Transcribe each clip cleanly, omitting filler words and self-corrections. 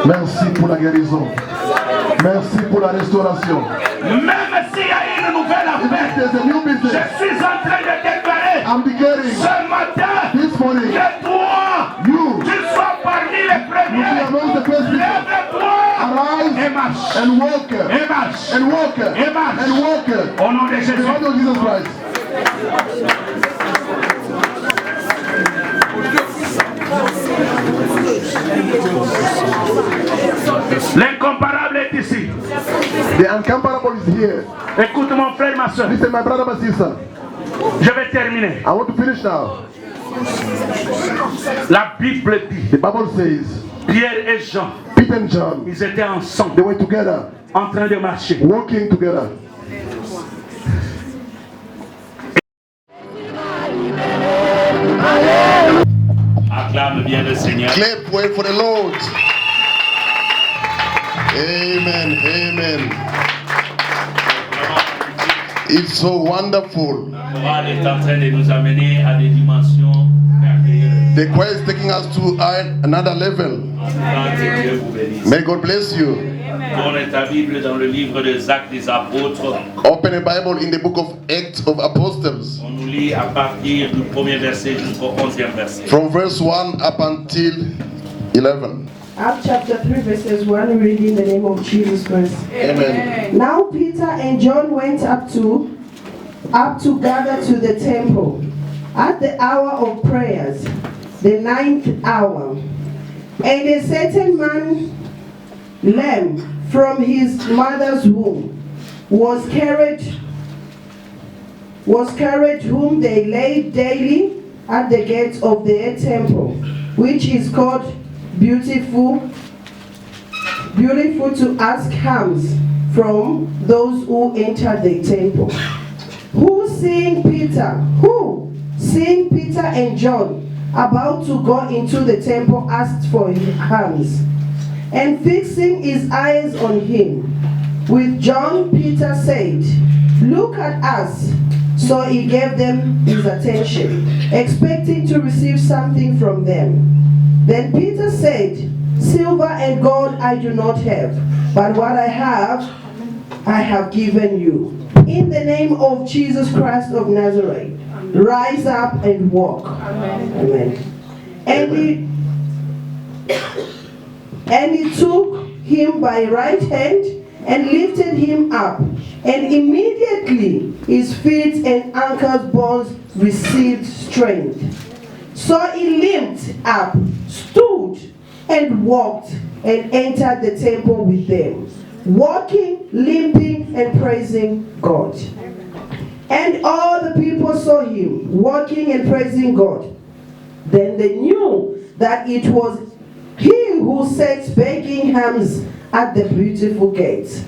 Merci pour la guérison. Merci pour la restauration. Même s'il y a une nouvelle affaire, je suis en train de déclarer ce matin que toi, tu sois parmi les premiers. Lève-toi et marche. And walk. Et marche. And walk. Et marche. And walk. Au nom de Jésus. In the name of Jesus Christ. L'incomparable est ici. The incomparable is here. Écoute mon frère, ma soeur. Listen, my brother, my sister. Je vais terminer. I want to finish now. La Bible dit, The Bible says, Pierre et Jean, Peter and John, ils étaient ensemble, they were together, en train de marcher. walking together. Acclame bien le Seigneur. Clap, wait for the Lord. Amen, amen. It's so wonderful. La chorale est en train de nous amener à des dimensions merveilleuses. The choir is taking us to another level. Que Dieu vous bénisse. May God bless you. Tourne ta Bible dans le livre des Actes des Apôtres. Open a Bible in the book of Acts of Apostles. On nous lit à partir du premier verset jusqu'au 11e verset. From verse 1 up until 11. Acts chapter 3 verses 1, reading the name of Jesus Christ. Amen. Now Peter and John went up to gather to the temple at the hour of prayers, the 9th hour. And a certain man, lame from his mother's womb, was carried, whom they laid daily at the gate of their temple, which is called Beautiful to ask alms from those who enter the temple. Who seeing Peter and John about to go into the temple asked for alms, and fixing his eyes on him with John, Peter said, "Look at us." So he gave them his attention, expecting to receive something from them. Then Peter said, "Silver and gold I do not have, but what I have given you. In the name of Jesus Christ of Nazareth, rise up and walk." Amen. And he took him by right hand and lifted him up, and immediately his feet and ankle bones received strength. So he limped up, stood, and walked, and entered the temple with them, walking, limping, and praising God. And all the people saw him walking and praising God. Then they knew that it was he who sat begging alms at the beautiful gate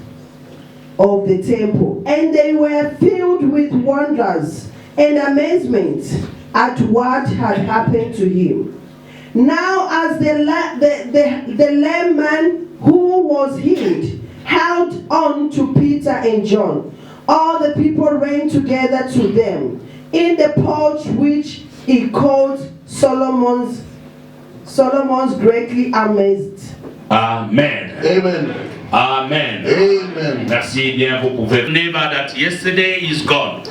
of the temple. And they were filled with wonders and amazement at what had happened to him. Now as the lame man who was healed held on to Peter and John, all the people ran together to them in the porch which he called Solomon's, greatly amazed. Amen. Amen. Amen. Amen. Merci bien, vous pouvez. Neighbor, that yesterday is gone.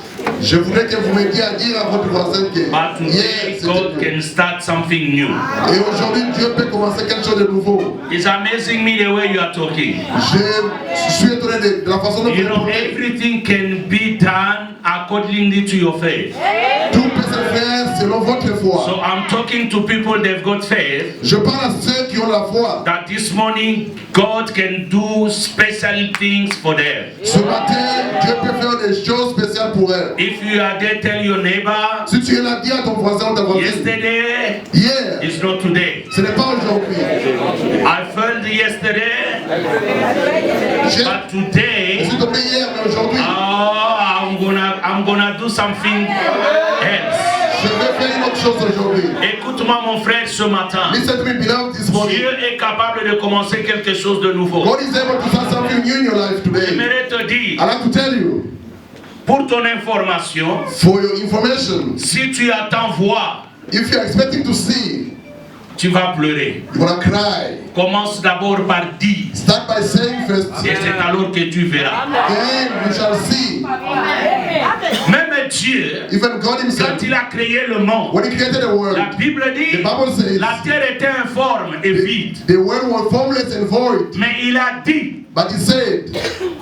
Je voudrais que vous m'aidiez à dire à votre voisin que But today God can start something new. Et aujourd'hui, Dieu peut commencer quelque chose de nouveau. It's amazing me the way you are talking. Je suis étonné de la façon dont vous parlez. Everything can be done accordingly to your faith. Tout peut se faire selon votre foi. So I'm talking to people they've got faith. Je parle à ceux qui ont la foi. That this morning God can do special things for them. Ce matin, Dieu peut faire des choses spéciales pour eux. If you are there, tell your neighbor. Si tu es là, dis à ton voisin ou ta voisine. Yesterday, hier, it's not today. Ce n'est pas aujourd'hui. I felt yesterday, but today, je suis tombé hier, mais aujourd'hui, I'm gonna do something else. Je vais faire une autre chose aujourd'hui. Écoute-moi mon frère ce matin. Listen to me, beloved, this morning. Dieu est capable de commencer quelque chose de nouveau. God is able to start something new in your life today. J'aimerais te dire. I like to tell you. Pour ton information, for your information, si tu attends voir, if you are expecting to see, tu vas pleurer. You're gonna cry. Commence d'abord par dire. Start by saying first. Et c'est alors que tu verras. Then you shall see. Même Dieu, Even God himself, quand il a créé le monde, when he created the world, la Bible dit, the Bible says, la terre était informe et vide. the world was formless and void. Mais il a dit But he said,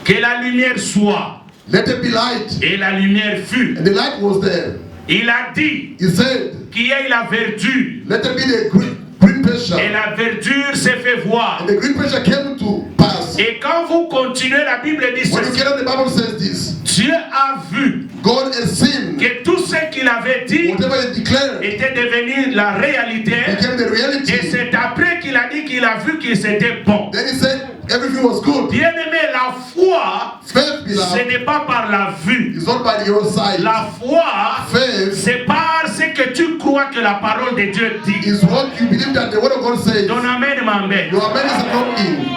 que la lumière soit. let there be light. Et la lumière fut. And the light was there. Il a dit He said, qu'il y ait la verdure. let there be the green pasture. Et la verdure s'est fait voir. And the green pasture came to pass. Et quand vous continuez, la Bible dit When you ceci. get on, the Bible says this. Dieu a vu God has seen que tout ce qu'il avait dit whatever he declared était devenu la réalité. became the reality. Et c'est après qu'il a dit qu'il a vu que c'était bon. Then he said everything was good. Bien-aimé, la foi, Faith, ce beloved, n'est pas par la vue. is not by your sight. La foi, Faith c'est par ce que tu crois que la parole de Dieu dit. is what you believe that the word of God says. Ton amen, ma mère. Your amen is not in.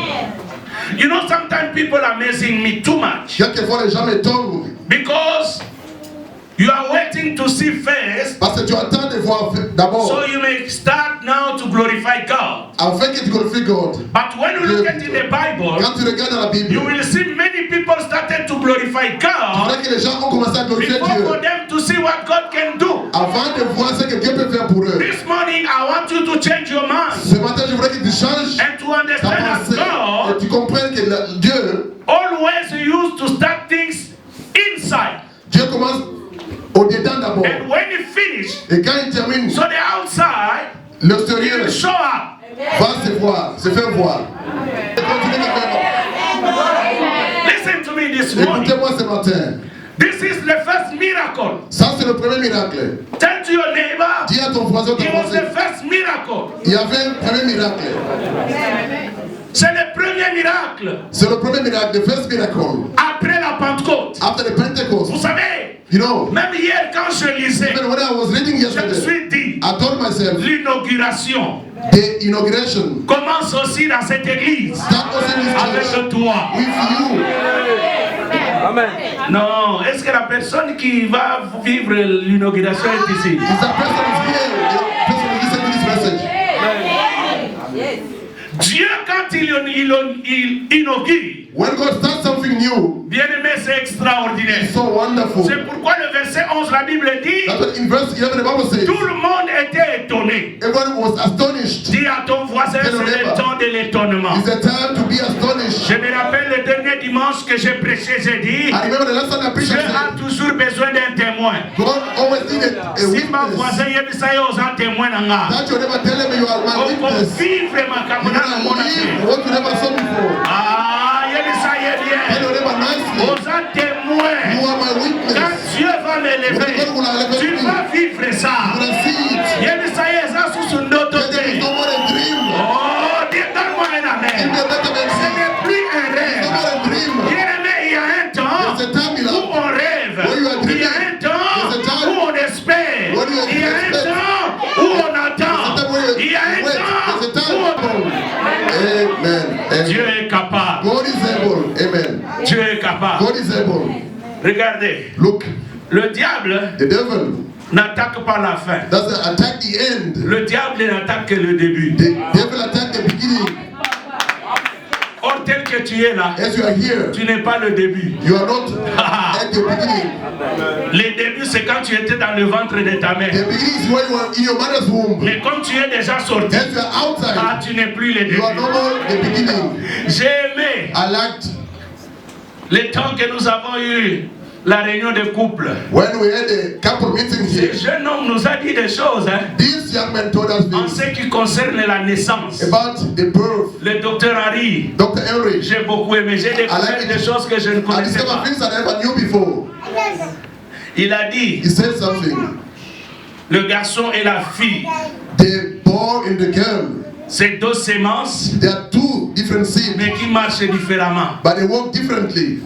You know, sometimes people are amazing me too much. Quelquefois les gens m'étonnent Because you are waiting to see first, parce que tu attends de voir d'abord so you may start now to glorify God. afin que tu glorifies God. But when you look at in the Bible, Quand tu regardes dans la Bible, you will see many people started to glorify tu God verras que les gens ont commencé à glorifier before Dieu for them to see what God can do. avant de voir ce que Dieu peut faire pour eux. This morning, I want you to change your mind Ce matin, je voudrais que tu changes and to ta understand that pensée et God tu comprennes que Dieu, always used to start things inside. Dieu commence au dedans d'abord. And when he finished, Et quand il termine, so the outside l'extérieur will show up. va se voir, se faire voir. Et continuez à faire. Listen to me this morning. Écoutez-moi ce matin. This is the first miracle. Ça, c'est le premier miracle. Tell to your neighbor, Dis à ton voisin, it was the first miracle. il y avait un premier miracle. C'est le premier miracle C'est le premier miracle, the first miracle. après la Pentecôte. After the Pentecost. Vous savez, You know, même hier quand je lisais, even when I was reading je me yesterday, suis dit, I told myself, l'inauguration the inauguration commence aussi dans cette église start also in this church avec toi. with you. Non, est-ce que la personne qui va vivre l'inauguration est ici? Is that person is here? The person who listen to this message. Dieu, quand il inaugure, When God starts something new, bien-aimé, c'est extraordinaire. it's so wonderful. C'est pourquoi le verset 11, la Bible dit, That's what in verse 11 the Bible says. tout le monde était étonné. Everyone was astonished. Dis à ton voisin, c'est le temps de l'étonnement. It's a time to be astonished. Je me rappelle le dernier dimanche que j'ai prêché, j'ai dit, I remember the last time I preached, Dieu I a said, toujours besoin d'un témoin. God always needed a Si ma witness. voisin yebisa yo oza témoin na nga, That you never tell him you are my witness. vivre makambo You na na mona live te. what you never saw before. Ah, yebisa ye Tell bien. your neighbor nicely. Oza témoin. You are my Quand witness. Dieu va m'élever, tu vas vivre ça. You can see it. Yebisa ye eza susu ndoto There is te. no more a dream. Oh, donne-moi un In amen. the better than Ce n'est plus un no rêve. more a dream. Bien-aimé, il y a un temps There's a time, où beloved. on rêve. When you are Il y a dreaming. un temps There's a time où on espère. when you Il y a un expect. temps où on attend. There's a time when you Il y a un wait. temps There's a où on... time. Amen. Dieu Amen. est capable. God is able. Amen. Dieu est capable. God is able. Regardez, Look, le diable the devil n'attaque pas la fin. doesn't attack the end. Le diable n'attaque que le début. The devil attacked the beginning. Or tel que tu es là, As you are here, tu n'es pas le début. you are not at the beginning. Le début, c'est quand tu étais dans le ventre de ta mère. The beginning is when you are in your mother's womb. Mais comme tu es déjà sorti, As you are outside, tu n'es plus le you are début. no more the beginning. J'ai aimé I liked le temps que nous avons eu la réunion de couple. when we had a couple meeting Ce here. jeune homme nous a dit des choses This young man told us en this ce qui concerne la naissance. about the birth. Le docteur Harry, Dr. Henry, j'ai beaucoup aimé. J'ai découvert des choses que je ne I connaissais discovered pas. things that I never knew before. Il a dit, He said something. le garçon et la fille, The boy and the girl, c'est deux semences, they are two different seeds, mais qui marchent différemment. but they work differently.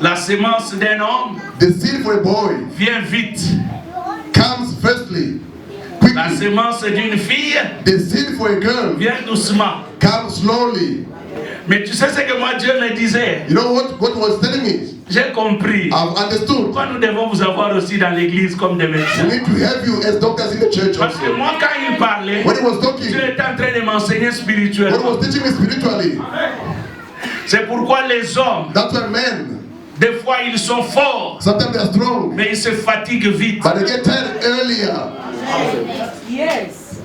La semence d'un homme The seed for a boy vient vite. comes firstly, La quickly. semence d'une fille The seed for a girl vient doucement. comes slowly. Mais tu sais ce que moi Dieu me disait? You know what God was telling me? J'ai compris. I've understood. Pourquoi nous devons vous avoir aussi dans l'église comme des We médecins? need to have you as doctors in the church Parce que also. moi, quand il parlait, When he was talking, Dieu était en train de m'enseigner when he spirituellement. was teaching me spiritually, C'est pourquoi les hommes, that's why men, des fois, ils sont forts, sometimes they are strong, mais ils se fatiguent vite. but they get tired earlier. Yes.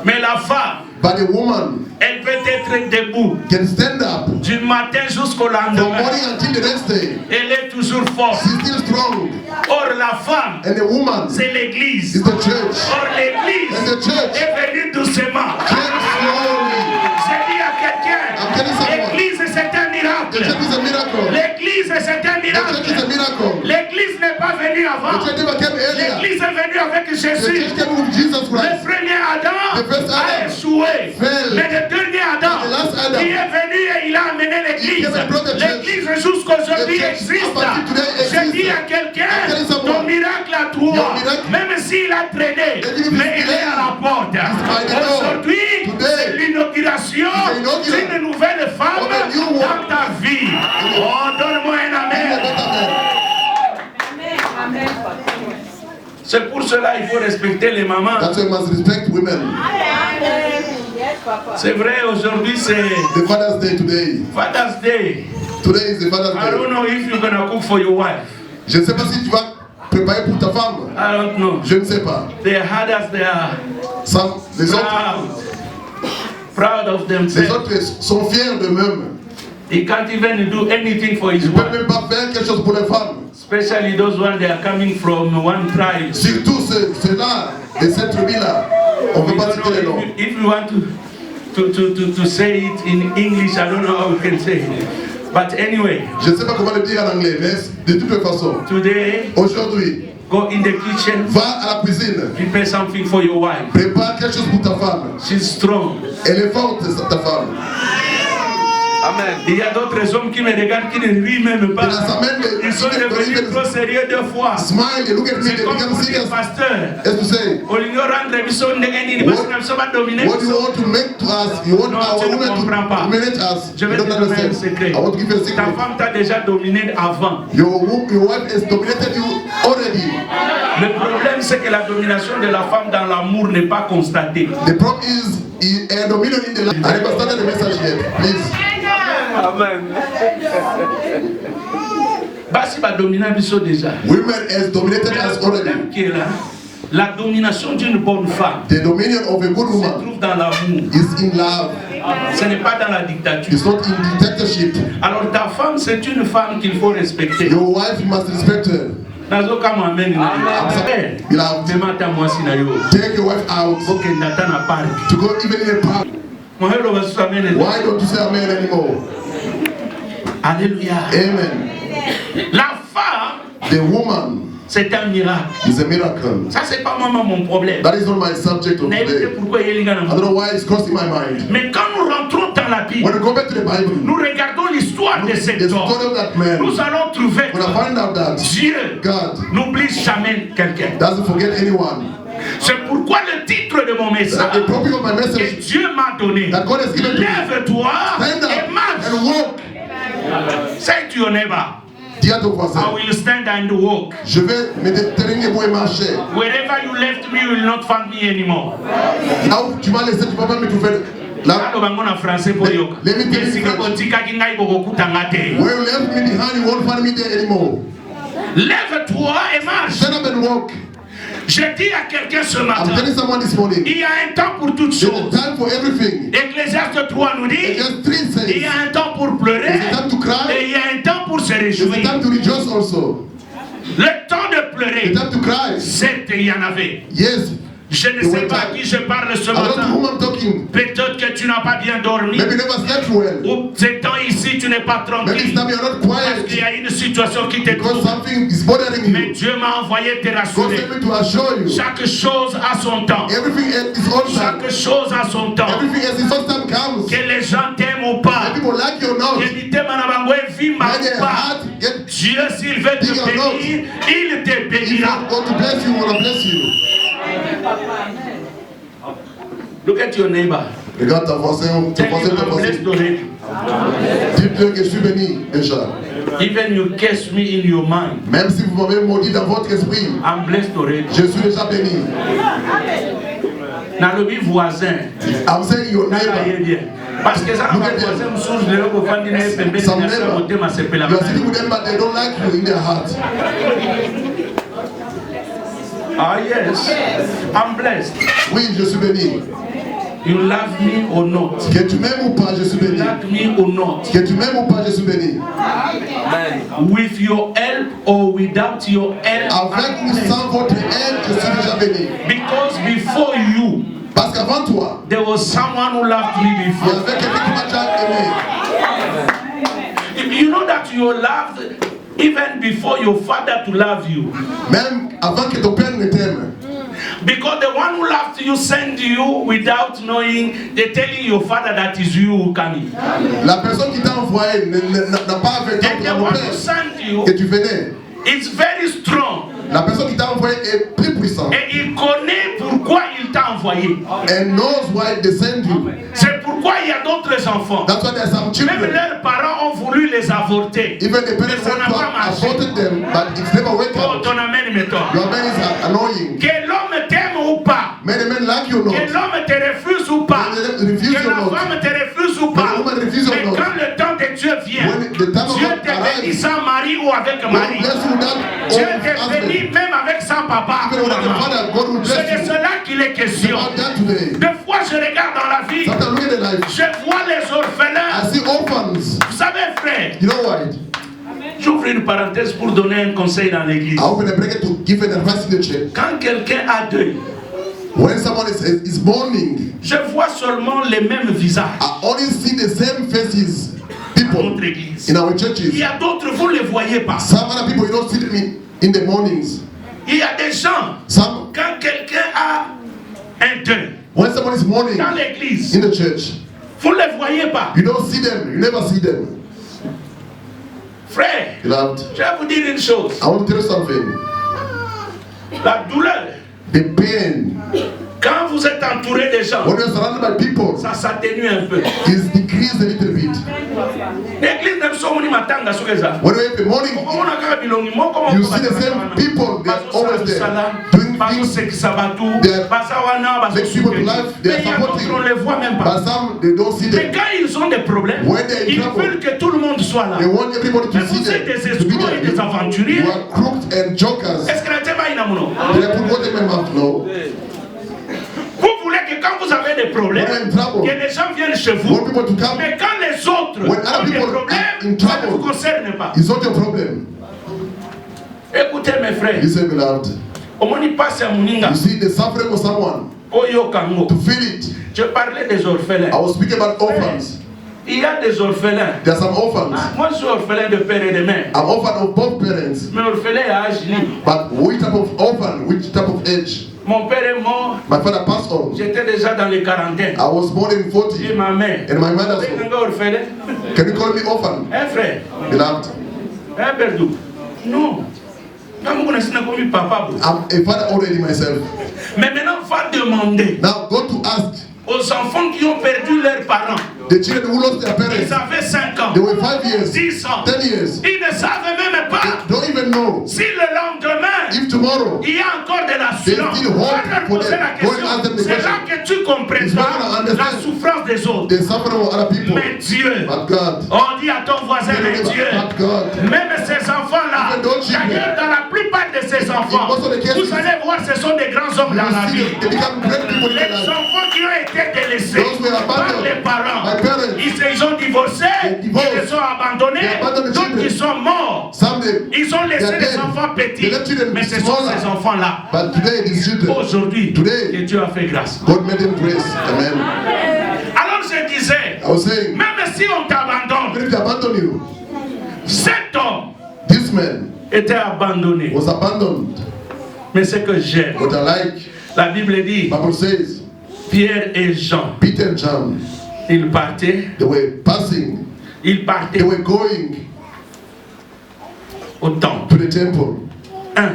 Mais la femme, But a woman elle peut être debout can stand up du matin jusqu'au from lendemain. morning until the next day. Elle est toujours forte. She's still strong. Or, la femme, And a woman c'est l'église. is the church. Or, l'église And the church est venue doucement. came slowly. J'ai dit à I'm telling quelqu'un, someone. l'église c'est un The miracle. church is a miracle. L'église c'est un The church is miracle. a miracle. L'église n'est pas venue The avant. church never came earlier. L'église est venue avec The Jésus. church came with Jesus Le Christ. premier Adam The first a Adam échoué. fell. Mais le dernier Adam The last Adam, qui est venu et il a amené l'église. he came and brought the church. L'église jusqu'aujourd'hui The church, existe. up until today, Je exists. dis à quelqu'un, I'm telling someone, ton miracle à toi, your miracle, même s'il a traîné, even if mais it's il est à la porte. by the door. Aujourd'hui, Today, c'est l'inauguration it's the inauguration d'une nouvelle femme of a new dans woman. ta vie. Oh, donne-moi un amen. Amen. C'est pour cela qu'il faut respecter les mamans. That's why we must respect women. Yes, Papa. C'est vrai, aujourd'hui c'est The Father's Day today. Father's Day. Today is the Father's I don't Day. know if you're gonna cook for your wife. Je ne sais pas si tu vas préparer pour ta femme. I don't know. Je ne sais pas. They had us, they are Les autres, proud of les themselves. autres sont fiers d'eux-mêmes. He can't even do anything for his Ils ne peuvent wife. même pas faire quelque chose pour les femmes. Especially those ones they are coming from one tribe. Surtout ceux-là, de cette tribu-là. On ne We peut pas don't citer les know noms. if you want to say it in English, I don't know how we can say it. But anyway, Je ne sais pas comment le dire en anglais, mais de toute façon, today, aujourd'hui, go in the kitchen, va à la cuisine, prepare something for your wife. prépare quelque chose pour ta femme. She's strong. Elle est forte, ta femme. Amen. Il y a d'autres hommes qui me regardent qui ne rient même pas. There are some men Ils sont devenus trop sérieux deux fois. smile, they look at me, C'est they comme become pour dire, serious. pasteur. As to say, Au lieu de rendre émission ndenge nini, parce que nous sommes dominés. what do you want to make to us? You want Non, our tu ne women comprends pas. to manage us? Je vais You te don't donner un understand. secret. I want to give you a Ta secret. femme t'a déjà dominé avant. Your wife has dominated you already. Le problème, c'est que la domination de la femme dans l'amour n'est pas constatée. The problem is, a dominion in the life. I never started the message yet. Please. Basi ba dominer biso déjà. Women has dominated Mais us le problème already. qui est là, la domination d'une bonne femme The dominion of a good se woman trouve dans l'amour. is in love. Ce n'est pas dans la dictature. It's not in dictatorship. Alors ta femme, c'est une femme qu'il faut respecter. Your wife, you must respect her. Nazo kama amen. Beloved, Demata mwasi na yo. take your wife out Ok, ndata na park. to go even in a park. Mohelo basu amen. Why don't you say amen anymore? Alléluia. Amen. La femme, The woman c'est un miracle. is a miracle. Ça, c'est pas vraiment mon problème. That is not my subject of N'importe today. pourquoi il y a I don't know why it's crossing my mind. Mais quand nous rentrons dans la Bible, When we go back to the Bible, nous regardons l'histoire de the cet story homme. of that man, Nous allons trouver when I find out that Dieu God n'oublie jamais quelqu'un. doesn't forget anyone, C'est pourquoi le titre de mon that message the topic of my que message Dieu m'a donné, that God has given to me, lève-toi stand et up marche. and walk. Say to your neighbor, Dis à ton I voisin, will stand and walk. je vais me déterminer pour marcher. Wherever you left me, you will not find me anymore. Là où tu m'as laissé, tu ne peux pas me trouver. Là, Aloba ngo na français po yoka. Let me tell you Esika French. botikaki ngai bokokutanga te. where you left me behind, you won't find me there anymore. Lève-toi et marche. Stand up and walk. Je dis à quelqu'un ce I'm matin, telling someone this morning, il y a un temps pour toutes there's a choses. time for everything. Ecclésiaste 3 nous And dit, just three il y says, a un temps pour pleurer there's a time to et cry, il y a un temps pour se there's a réjouir. time to rejoice also. Le temps de The pleurer, time to cry. certes il y en avait. Yes, Je ne sais pas à qui je parle ce I don't know matin. whom I'm talking. Peut-être que tu n'as pas bien dormi. Maybe you never slept well. Ou ces temps ici, tu n'es pas Maybe this tranquille. time you're not Parce qu'il y quiet a une situation qui te because trouble. something is bothering Mais you. Dieu m'a envoyé te God rassurer. sent me to assure you. Chaque chose a son temps. Everything at its own time. Chaque chose a son temps. Everything as its own time comes. Que les gens t'aiment ou pas. Whether people like you or not. Que mitema na bango evimba Let their ou pas. heart get. Dieu, s'il veut te Big or not. bénir, il te If bénira. God to bless you, will bless you. Look at your neighbor. Regarde ton voisin, ton voisin, ton voisin. Dites-le que je suis béni déjà. Even you curse me in your mind. Même si vous m'avez maudit dans votre esprit, I'm blessed already. je suis déjà béni. Nalobi voisin. I'm saying your neighbor. Parce que ça, my voisin me source de l'eau pour dire que Some neighbor, you are sitting with them but they don't like you in their heart. Ah yes, I'm blessed. Oui, je suis béni. You love me or not? Que tu m'aimes ou pas, je suis You béni. like me or not? Que tu m'aimes ou pas, je suis béni. With your help or without your help, Avec I'm ou blessed. sans votre aide, je suis déjà béni. Because before you, Parce qu'avant toi, there was someone who loved me il y before. avait quelqu'un qui m'a déjà aimé. You know that you are loved even before your father to love you. Même avant que ton père ne t'aime. Because the one who loved you sent you without knowing, they're telling your father that is you who coming. La personne qui t'a envoyé n'a pas averti And the ton one père who sent you que tu venais. is very strong. La personne qui t'a envoyé est plus puissante. Et il connaît pourquoi il t'a envoyé. And knows why they send you. C'est pourquoi il y a d'autres enfants. That's why there's some Même children. leurs parents ont voulu les avorter. Even the parents Ça want n'a to pas marché. aborted them, but it's never worked Oh, out. ton amène, mettons. Your man is annoying. Que l'homme t'aime ou pas. Many men like you or Que not. l'homme te refuse ou pas. They refuse Que you la or not. femme te refuse ou pas. The woman refuse or Mais not. quand le temps de Dieu vient, When the time of Dieu God te arrives, bénit sans mari ou avec God mari. bless you with that Dieu old te husband. bénit même avec sans papa. Even without the father, God will C'est de bless you. cela qu'il est It's question. about that today. Des fois, je regarde dans la vie, Sometimes look at the life. je vois les orphelins. I see orphans. Vous savez, frère, You know what? j'ouvre une parenthèse pour donner un conseil dans l'église. I open a bracket to give an advice in the church. Quand quelqu'un a deuil, When someone is mourning, je vois seulement les mêmes visages I only see the same faces. dans People notre église. in our Il churches. y a d'autres, vous ne les voyez pas. Some other people, you don't see them in the mornings. Il y a des gens, Some, quand quelqu'un a un deuil when someone is mourning dans l'église, in the church, vous ne les voyez pas. you don't see them. You never see them. Frère, Beloved, je vais vous dire une chose. I want to tell you something. La douleur, The pain, quand vous êtes entouré des gens, when you're surrounded by people, ça s'atténue un peu. is decreased a little bit. L'église ne sont pas matanga sur les gens. When you have the morning, you see the same people. They're always there doing things. Make people to life. They are supporting. On les voit même pas. But some they don't see Mais them. quand ils ont des problèmes, When they're in ils trouble, veulent que tout le monde soit là. they want everybody Mais to see vous êtes des them. To be escrocs et des there. aventuriers. You are crooks and jokers. Est-ce que la tête va y namuno? Did I put what in my mouth? No. Vous voulez que quand vous avez des problèmes, When you're in trouble, que les gens viennent chez you vous. want people to come. Mais quand les autres When ont other des people are problèmes, in ça ne vous trouble, concerne pas. it's not your problem. Écoutez mes frères, Listen, beloved. au moins il passe à Muninga, You see the suffering of someone Oyo Kango. to feel it. Je parlais des orphelins. I was speaking about orphans. Il y a des orphelins. There are some orphans. Ah, moi je suis orphelin de père et de mère. I'm orphan of both parents. Mais orphelin à âge libre. But which type of orphan? Which type of age? Mon père est mort, My father passed on. j'étais déjà dans les quarantaines. I was born in Et 40. ma mère. And my mother. Vous êtes un gars orphelin? Can you call me orphan? Un frère. Beloved, Un perdou. Non. Quand vous connaissez comme papa. I'm a father already myself. Mais maintenant, va demander Now go to ask aux enfants qui ont perdu leurs parents. the children who lost their Ils parents. avaient 5 ans, They were 5 years, 10 ans. 10 years. Ils ne savent même pas Don't even know si le lendemain, if tomorrow il y a encore de la There's souffrance. still hope Va leur for poser them. la Go and ask question. them the C'est là question. que tu It's not comprendras gonna la understand souffrance des autres. the suffering of other people. Mais Dieu, But God, on dit à ton voisin, mais Dieu, but God, même ces enfants-là, Even those children. d'ailleurs dans la plupart de ces enfants, most of the cases, vous allez voir, ce sont des grands hommes dans la you vie. see, they become great people in Les their life. enfants qui ont été délaissés Those were par abandoned les parents, by parents. ils ont divorcé, They ils divorced. les ont abandonnés, They abandoned the d'autres children. ils sont morts. Some they, Ils ont laissé they're les dead. enfants petits, They left children mais ce sont smaller. ces enfants-là. But today, these children, Aujourd'hui, Today. que Dieu a fait grâce. God made them grace. Amen. Alors je disais, I was saying, même si on t'abandonne, even if they abandon you, cet homme this man était abandonné. was abandoned. Mais ce que j'aime, What I like, la Bible dit, Bible says, Pierre et Jean, Peter and John, ils partaient, they were passing, ils partaient they were going au temple. to the temple. Un,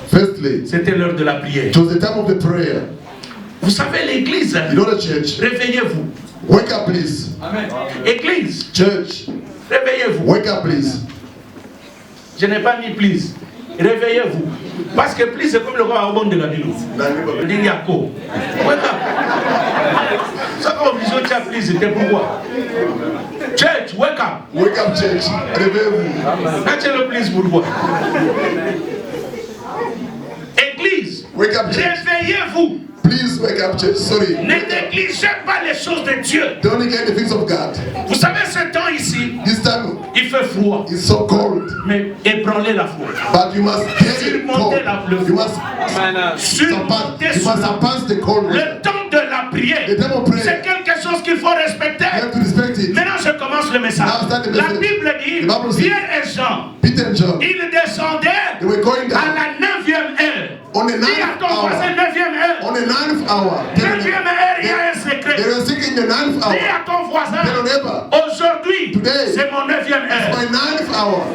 Firstly, c'était l'heure de la prière. it was the time of the prayer. Vous savez, l'église, You know the church? réveillez-vous. Wake up, please. Amen. Église, Church, réveillez-vous. wake up, please. Je n'ai pas mis please. Réveillez-vous. Parce que please, c'est comme le roi Abon de la Bible. Il dit Yako. Wake up. Ça, comme vision de please, c'était pourquoi? Church, wake up. Wake up, church. Réveillez-vous. Mettez le please pourquoi? Église, Wake up, church. réveillez-vous. Please wake up, church. Sorry. Ne négligez pas les choses de Dieu. Don't neglect the things of God. Vous savez, ce temps ici, This time il fait froid. it's so cold. Mais ébranlez la foi. But you must get it cold. You must Surmontez surpass the cold. le temps de la prière. The time of prayer. C'est quelque chose qu'il faut respecter. You have to respect it. Maintenant, je commence le message. Now start the La message. Bible dit, The Bible says, Pierre et Jean, Peter and John, ils descendaient they were going à down la 9e heure. on the Dis à 9th ton voisin, hour. 9e heure. On the 9th hour. 9e heure, il y a un secret. They were singing the 9th Dis hour. à ton voisin, Tell your neighbor, aujourd'hui, Today, c'est mon 9e it's heure. my 9th hour.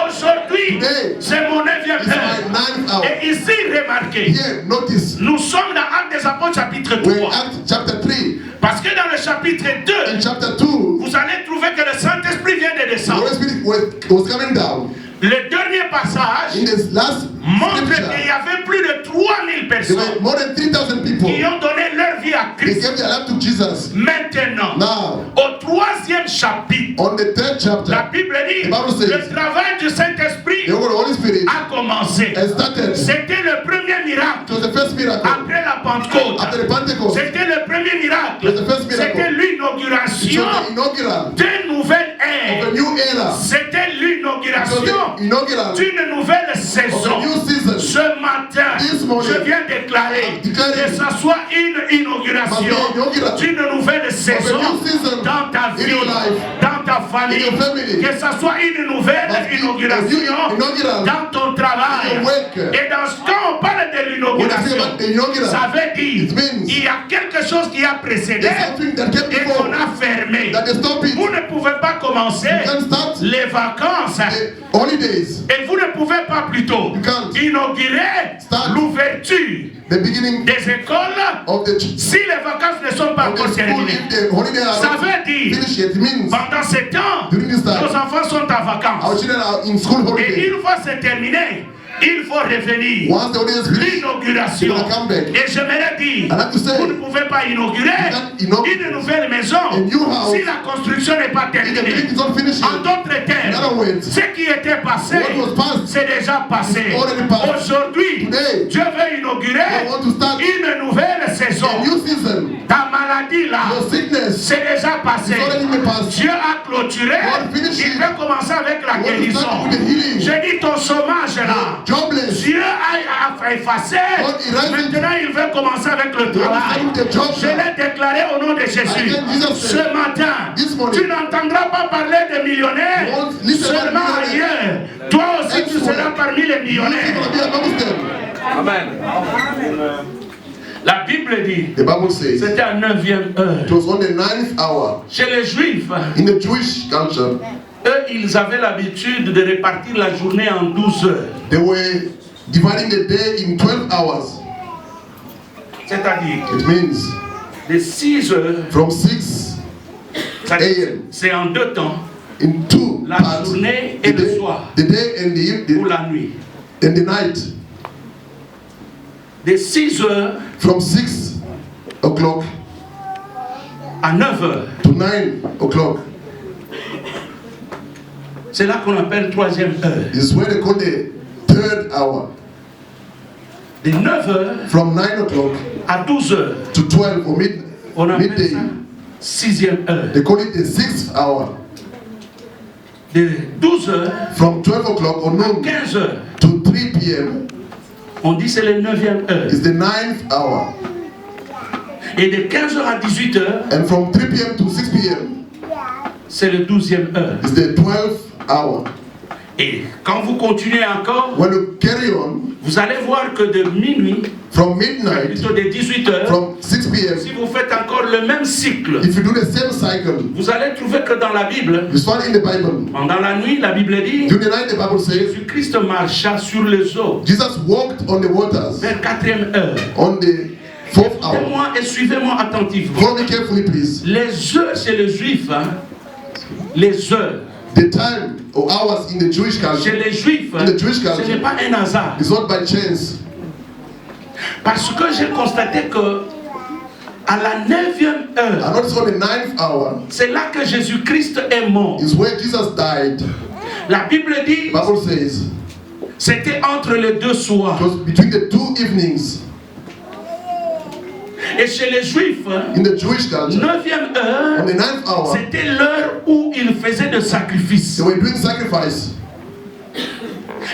Aujourd'hui, Today, c'est mon 9e It's my heure. 9th hour. Et ici, remarquez, Here, notice. nous sommes dans Actes des Apôtres chapitre We're 3. in Acts chapter 3. Parce que dans le chapitre 2, In chapter 2, vous allez trouver que le Saint-Esprit vient de the descendre. Holy Spirit was coming down. Le dernier passage In this last montre qu'il y scripture, avait plus de 3000 there personnes were more than 3,000 people. qui ont donné leur vie à They Christ. gave their life to Jesus. Maintenant, Now, au 3e chapitre, on the 3rd la chapter, Bible dit The Bible says, le travail du Saint-Esprit the Holy Spirit a commencé. has started. C'était le premier It miracle was the first miracle. après la Pentecôte. After the Pentecost, C'était le premier miracle. It was the first miracle. C'était it l'inauguration was the inaugural d'une nouvelle of ère. a new era. C'était It was l'inauguration the inaugural d'une nouvelle of a saison. new season. Ce matin, This morning, je viens déclarer declaring que ce soit une inauguration must be inaugural d'une nouvelle saison new season dans ta in vie, your life, dans ta famille. in your family. Que ce soit une nouvelle Must be inauguration a new inaugural dans ton travail. in your work. Et dans ce temps, on parle de When I say l'inauguration. about the inaugural, Ça veut dire it means il y a quelque chose qui a précédé there's something that came et qu'on before a fermé. that they stop it. Vous ne pouvez pas commencer You can't start les vacances the holidays. et vous ne pouvez pas plutôt You can't inaugurer start l'ouverture the beginning des écoles of the si les vacances ne sont pas of the encore school terminées. if the holiday Ça are veut dire finished yet. It means pendant ce temps, during this time, nos enfants sont en our vacances. children are in school Et holiday. une fois c'est terminé, il faut revenir. Once the holiday is finished, L'inauguration. they will come back. Et j'aimerais dire, I like to say, vous ne pouvez pas inaugurer can't inaugurate une nouvelle maison a new house si la construction n'est pas if the building terminée. is not finished En yet. d'autres In termes, other words, ce qui était passé, what was past c'est déjà passé. is already past. Aujourd'hui, Today, Dieu veut inaugurer I want to start une nouvelle saison. a new season. Ta maladie là, Your sickness c'est déjà passé. is already been passed. Dieu a clôturé. God finished Il it. veut commencer avec la You want to guérison. start with the healing. J'ai dit ton chômage là. Jobless. Dieu a effacé. God erased it. Maintenant, il veut commencer avec le You want to travail. start with the job Je now. l'ai déclaré au nom de Jésus. Again, Jesus Ce said, matin, this morning, tu n'entendras pas parler de millionnaires you won't listen about seulement millionaires. ailleurs. Toi aussi, tu Elsewhere. seras parmi les You're millionnaires. going to be amongst them. La Bible dit, The Bible says c'était à 9e heure. it was on the 9th hour. Chez les Juifs, In the Jewish culture, eux, ils avaient l'habitude de répartir la journée en 12 heures. they were dividing the day in 12 hours. C'est-à-dire, It means de 6 heures, from 6 a.m. c'est en deux temps, in two la parts, journée et the le day, soir, the day and the, ou la nuit. and the night. De 6 heures From 6 o'clock à 9 heures. to 9 o'clock C'est là qu'on appelle 3e heure. is when they call the 3rd hour. De 9 heures From 9 o'clock à 12 heures, to 12 or on appelle midday. ça 6e heure. They call it the 6th hour. De 12 heures From 12 o'clock or à noon 15 heures, to 3 p.m. on dit c'est le 9e heure. is the 9th hour. Et de 15 heures à 18 heures, And from 3 p.m. to 6 p.m. c'est le 12e heure. is the 12th hour. Et quand vous continuez encore, When you carry on vous allez voir que de minuit, from midnight, plutôt de 18 heures, from 6 p.m., si vous faites encore le même cycle, if you do the same cycle, vous allez trouver que dans la Bible, you find in the Bible, pendant la nuit, la Bible dit, during the night the Bible says, Jésus-Christ marcha sur les eaux Jesus walked on the waters vers 4e heure. on the Fourth hour. Écoutez-moi et suivez-moi attentivement. Follow me carefully, please. Les heures chez les Juifs, hein, les heures The time or hours in the Jewish chez culture les Juifs, In the Jewish culture. ce n'est pas un hasard. is not by chance. Parce que j'ai constaté que à la 9e I heure, noticed on the 9th hour c'est là que Jésus-Christ est mort. is where Jesus died. La Bible dit, The Bible says c'était entre les deux soirs. it was between the two evenings. Et chez les Juifs, In the Jewish culture, 9e on heure, the 9th hour, c'était l'heure où ils faisaient des sacrifices. they were doing sacrifice.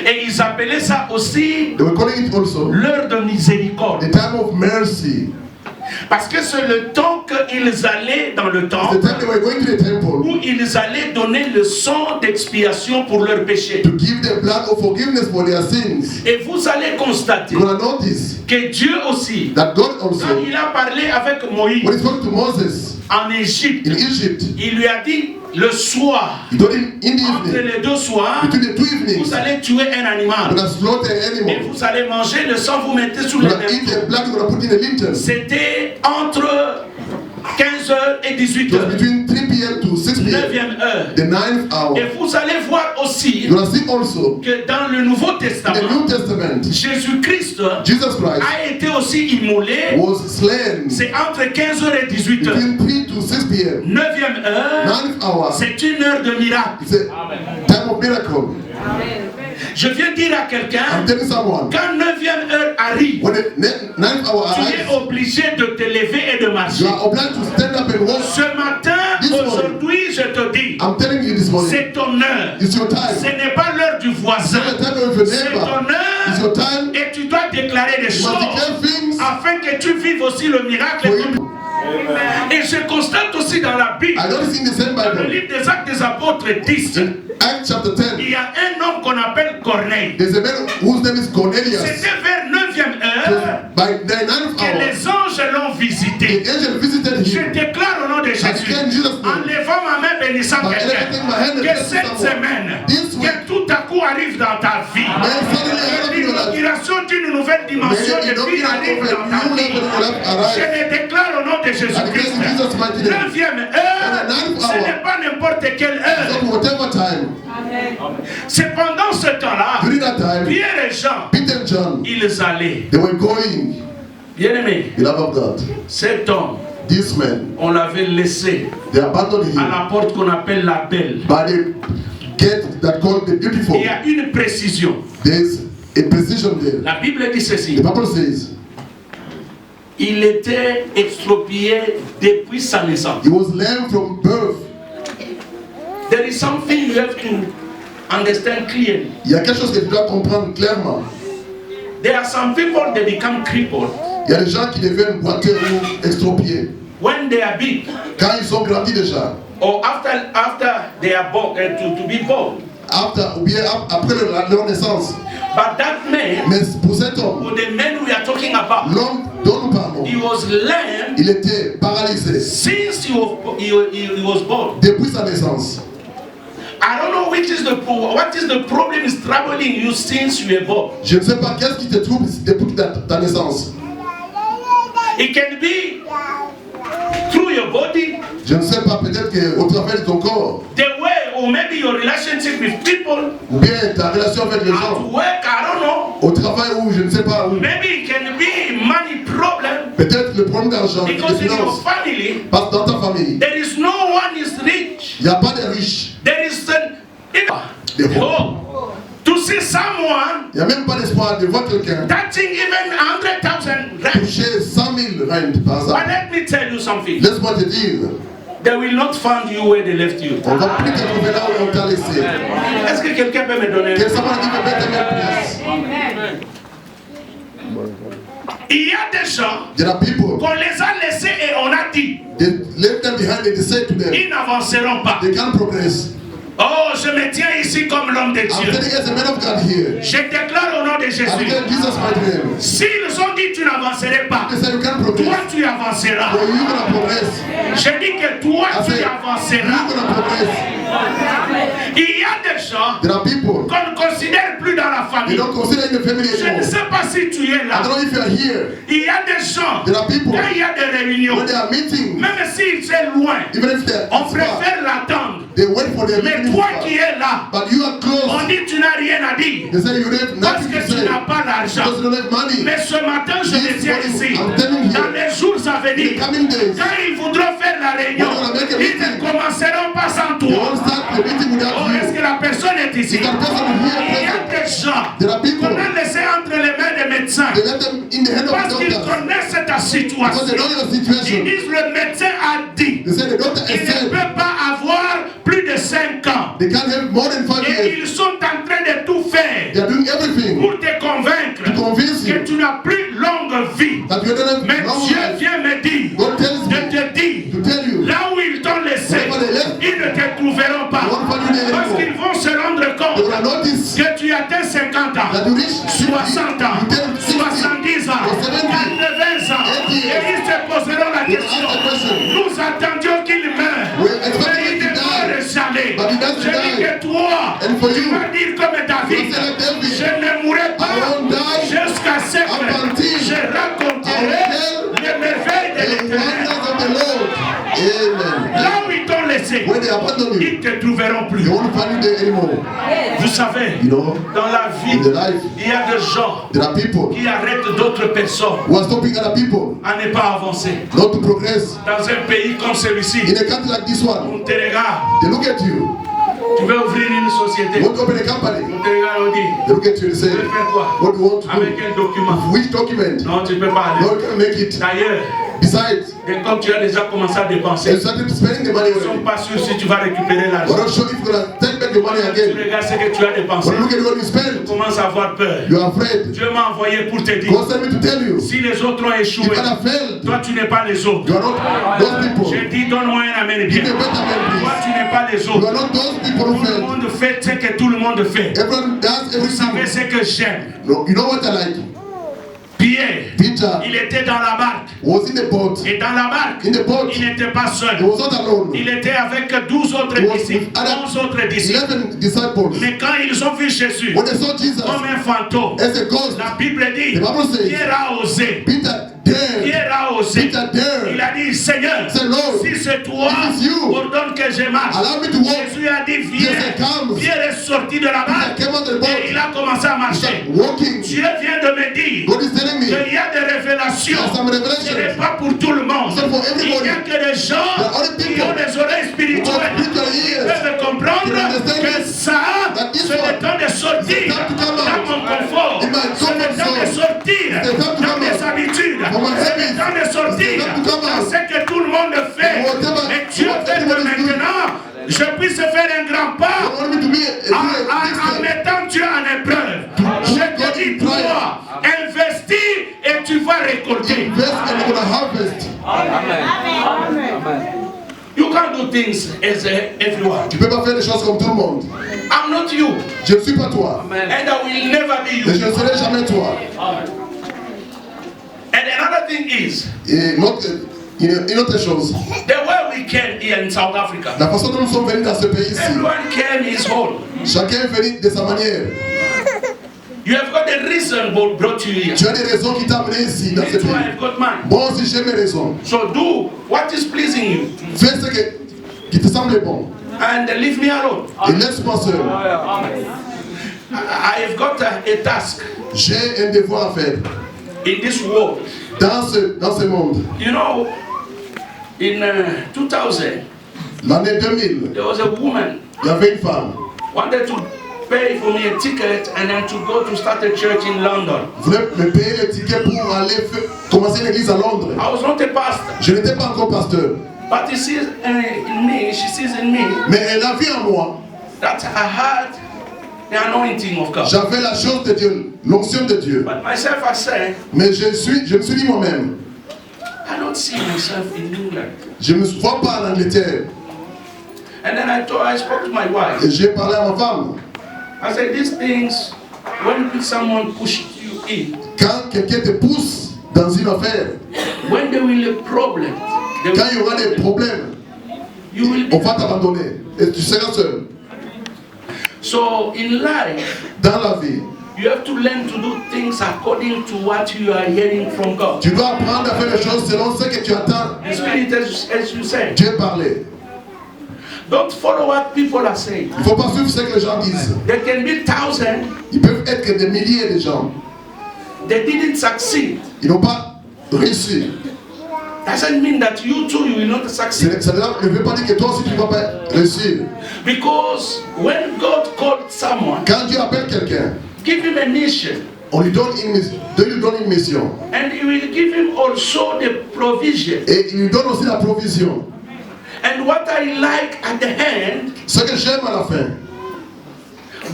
Et ils appelaient ça aussi They were calling it also l'heure de miséricorde. the time of mercy. Parce que c'est le temps qu'ils allaient dans le The temple, time they were going to the temple où ils allaient donner le sang d'expiation pour leurs péchés. to give the blood of forgiveness for their sins. Et vous allez constater You're going to notice que Dieu aussi, that God quand also, il a parlé avec Moïse when he spoke to Moses en Égypte, in Egypt, il lui a dit le soir, he told him in the entre evening, les deux soirs, between the two evenings, vous allez tuer un you're animal. going to slaughter an Et animal. vous allez manger le sang, vous mettez sous les You're going to eat linteaux. the blood, you're going to put in the lintel. C'était entre 15h et It was 18h, between 3 p.m. to 6 p.m. 9e heure. The 9th hour. Et vous allez voir aussi You're going to see also que dans le Nouveau in the Testament, New Testament, Jésus-Christ Jesus Christ a été aussi immolé. was slain C'est entre 15h et 18h. between 3 to 6 p.m. 9e heure, 9th hour. c'est une heure de miracle. It's a time of miracle. Je viens dire à I'm quelqu'un, telling someone, quand 9e heure arrive, when the 9th hour tu es arrives, obligé de te lever et de marcher. you are obliged to stand up and walk. Ce matin, This morning, aujourd'hui, je te dis, I'm telling you this morning, c'est ton heure. it's your Ce time. n'est pas l'heure du It's voisin. not the time of your C'est neighbor. ton It's heure your time. et tu dois déclarer des You must choses declare things afin que tu vives aussi le miracle. for you. Et je constate aussi dans la Bible, I noticed in the same dans le Bible, livre des Actes des Apôtres 10, in Acts chapter 10, il y a un homme qu'on appelle Corneille. there's a man whose name is Cornelius. C'était vers 9e heure By the 9th que hour, les anges l'ont visité. the angel visited Je him. déclare au nom de I Jésus, declare in Jesus' en name, levant ma main bénissant by quelqu'un, lifting my hand and que blessing cette someone, semaine, this week, que tout à coup arrive dans ta vie. may suddenly Que everything in your life, l'inauguration d'une nouvelle dimension may de the vie arrive inauguration dans of a ta new vie. level in your life Je arrive. le déclare au nom de I declare Jésus-Christ. in Jesus' mighty name. 9e heure, And the 9th ce hour, n'est pas n'importe quelle heure. so whatever time, C'est pendant ce temps-là, during that time, Pierre et Jean, Peter and John, ils allaient. they were going, Bien-aimé, beloved of God, cet homme, this man, on l'avait laissé they abandoned à him la porte qu'on appelle la Belle. by the gate that called the beautiful. Il y a une précision. There's a precision there. La Bible dit ceci. The Bible says Il était exproprié depuis sa naissance. he was lame from birth. There is something you have to understand clearly. Il y a quelque chose que tu dois comprendre clairement. There are some people that become crippled Il y a des gens qui deviennent boiteux ou extropiés when they are big quand ils sont grandis déjà. or after they are born to be born. Ou bien après leur naissance. But that man, Mais pour cet homme, or the man we are talking about, l'homme dont nous parlons, he was lame il était paralysé since he was born. depuis sa naissance. I don't know what is the problem is troubling you since you were born. Je ne sais pas qu'est-ce qui te trouble depuis ta naissance. It can be through your body, Je ne sais pas, peut-être qu'au travers de ton corps, the way, or maybe your relationship with people, ou bien ta relation avec les at gens, work, I don't know. au travail ou je ne sais pas où. Maybe it can be money problem Peut-être le problème d'argent, de because in your finances. family Parce que dans ta famille, there is no one is rich. il n'y a pas de riches. There is Des oh, to see someone Il n'y a même pas d'espoir de voir quelqu'un touching even 100,000 rand. toucher 100 000 rand par But exemple. let me tell you something. Laisse-moi te dire, They will not find you where they left you. on ne va plus te trouver là où on t'a laissé. Est-ce que quelqu'un peut me donner? Que someone give a better place. Il y a des gens There are people, qu'on les a laissés et on a dit, they left them behind and they said to them, ils n'avanceront pas. they can't progress. Oh, je me tiens ici comme l'homme de I'm Dieu. telling you as a man of God here. Je déclare au nom de I Jésus. declare Jesus mighty name. S'ils ont dit tu n'avancerais pas, They say you can't toi progress. tu avanceras. But you're gonna progress. Je dis que toi I tu say, avanceras. you're gonna progress. Il y a des gens There are people qu'on ne considère plus dans la la They famille. don't consider it a family Je ne anymore. sais pas si tu es I là. don't know if you are here. Il y a des gens, There are people, quand il y a des réunions, when they are meeting, même s'ils sont loin, even if they're on far, préfère l'attendre. they wait for their Mais meeting. toi qui es là, But you are on close. dit tu n'as rien à dire. They say you have Parce nothing que to tu say. n'as pas l'argent. Because you don't have money. Mais ce matin, je This le tiens morning, ici. I'm telling you, Dans les jours à In the venir, coming days, quand ils voudront faire la réunion, We're gonna make a ils ne meeting. commenceront pas sans they won't toi. start the meeting without Oh, est-ce you. que la personne est ici? Is that person here Il y a present? des gens There are people, qu'on a laissés entre les mains des médecins they let them in the hand of parce qu'ils doctors. connaissent ta Because they situation. know your Ils situation. disent le médecin a dit They say the doctor qu'il has ne said peut pas avoir plus de 5 ans. they can't have more than 5 Et years. ils sont en train de tout faire They are doing everything pour te convaincre to convince que you tu n'as plus longue vie. that you don't have Mais long Dieu life. vient me dire, God tells de me te dire, to tell you, là où ils t'ont laissé, wherever they left, ils ne te trouveront pas. they won't find you there Parce anymore. qu'ils vont se rendre They compte will notice que tu atteins 50 ans, that you reach 50, 60 ans, you turn 60, 70 ans, or 70, 80 ans. 80 Et years. ils se poseront la They question. ask the question. Nous attendions qu'il meure. We expected Mais il him ne to meurt die, jamais. but he doesn't Je dis die. que toi, And for tu you, vas dire comme David, you say like David, je ne mourrai I pas won't die jusqu'à ce que up until je raconterai I will les merveilles de the l'Éternel. wonders of the Lord. Amen. Là où ils t'ont laissé, When they abandon you, ils ne te trouveront plus. they won't find you there anymore. Vous savez, You know, dans la vie, in the life, il y a des gens there are people qui arrêtent d'autres personnes who are stopping other people à ne pas avancer. not to progress. Dans un pays comme celui-ci, In a country like this one, on te regarde, they look at you. tu veux ouvrir une You société, want to open a company. on te regarde et dit, They look at you and tu say, veux faire quoi? what do you want to Avec do? quel document? Which document? Non, tu ne peux pas aller. No, you can't make it. D'ailleurs, Besides, et comme tu as déjà commencé à dépenser, you started spending the money ils ne sont already. pas sûrs si tu vas récupérer We're l'argent. not sure if you're going to take back your money Tu again. regardes ce que tu as dépensé, When you look at what you tu spend, commences à avoir peur. you're afraid. Dieu m'a envoyé pour te dire, God sent me to tell you, si les autres ont if échoué, I have failed, toi tu n'es pas les autres. you are not those people. Je dis, donne-moi un amen Give bien. me a better man, Toi please. tu n'es pas les You autres. are not those people Tout who le failed. monde fait ce que tout le monde fait. Everyone does Vous savez everything. ce que j'aime. No, you know what I like? Pierre, Peter il était dans la barque. was in the boat. Et dans la barque, In the boat, il n'était pas he seul. was not alone. Il était avec 12 autres He was disciples. with other 11 autres disciples. 11 disciples. Mais quand ils ont vu Jésus When they saw Jesus comme un fantôme, as a ghost, la Bible dit, the Bible says, Pierre a osé. Peter dared. Pierre a osé. Peter dared. Il a dit, Seigneur, Say, Lord, si c'est toi, if it's you, ordonne que je marche. allow me to walk. Jésus a dit, Jesus viens. comes. Pierre est sorti de la Peter barque came out of the boat. et il a commencé à He marcher. started walking. Dieu vient de me dire God is telling me, qu'il y a des révélations. there's some Ce n'est revelations. pas pour tout le monde. It's not for Il everybody. n'y a que des gens There are only qui people ont des oreilles who spirituelles have spiritual qui ears. peuvent comprendre Can understand que ça, that this c'est le one, temps de sortir it's time to come out. dans mon confort. In my C'est le comfort temps de zone. sortir It's the time to dans come mes out. habitudes. From my C'est le habits. temps de sortir It's the time to come dans out. ce que tout le monde fait. Whatever- Et Dieu what fait que everybody is doing. maintenant, je puisse faire un grand pas God wanted me to be en mettant Dieu en épreuve. Je te dis, toi, investis et tu vas récolter. invest and you're going to harvest. You can't do things as everyone. Tu peux pas faire des choses comme tout le monde. I'm not you, Je ne suis pas toi. and I will never be Et you. je ne serai jamais toi. And another thing is, Et une autre chose, the way we came here in South Africa, la façon dont nous sommes venus dans ce pays-ci, everyone came his own. chacun est venu de sa manière. You have got a reason what brought you here. Tu as des raisons qui t'ont amené ici, dans Me ce too, I pays. have got mine. Moi aussi, j'ai mes raisons. So do what is pleasing you, Fais ce qui te semble bon. and leave me alone. Et laisse-moi seul. I have got a task J'ai un devoir à faire in this world. dans ce monde. You know, in 2000, L'année 2000, there was a woman il y avait une femme. wanted to pay for me a ticket and then to go to start a church in London. Voulait me payer le ticket pour aller commencer une église à Londres. I was not a pastor, Je n'étais pas encore pasteur. but she sees in me Mais elle a vu en moi, that I had the anointing of God. j'avais la chose de Dieu, l'onction de Dieu. But myself, I said, Mais je me suis dit moi-même, I don't see myself in England. je ne me vois pas en Angleterre. And then I spoke to my wife. Et j'ai parlé à ma femme. I said, these things, when someone pushed you in, Quand quelqu'un te pousse dans une affaire, when there will be a problem, there quand will- il y aura des problèmes, you will on be. va t'abandonner. Et tu seras seul. So in life, Dans la vie, You have to learn to do things according to what you are hearing from God. Tu dois apprendre à faire les choses selon ce que tu attends. The Spirit, as you say. Dieu parlait. Don't follow what people are saying. Il ne faut pas suivre ce que les gens disent. There can be thousands. Ils peuvent être des milliers de gens. They didn't succeed. Ils n'ont pas réussi. Doesn't mean that you too you will not succeed. Ça ne veut pas dire que toi aussi tu ne vas pas réussir. Because when God called someone, Quand Dieu appelle quelqu'un, give him a mission. on lui donne une mission. Dieu lui donne une mission. And he will give him also the provision. Et il lui donne aussi la provision. And what I like at the end, Ce que j'aime à la fin,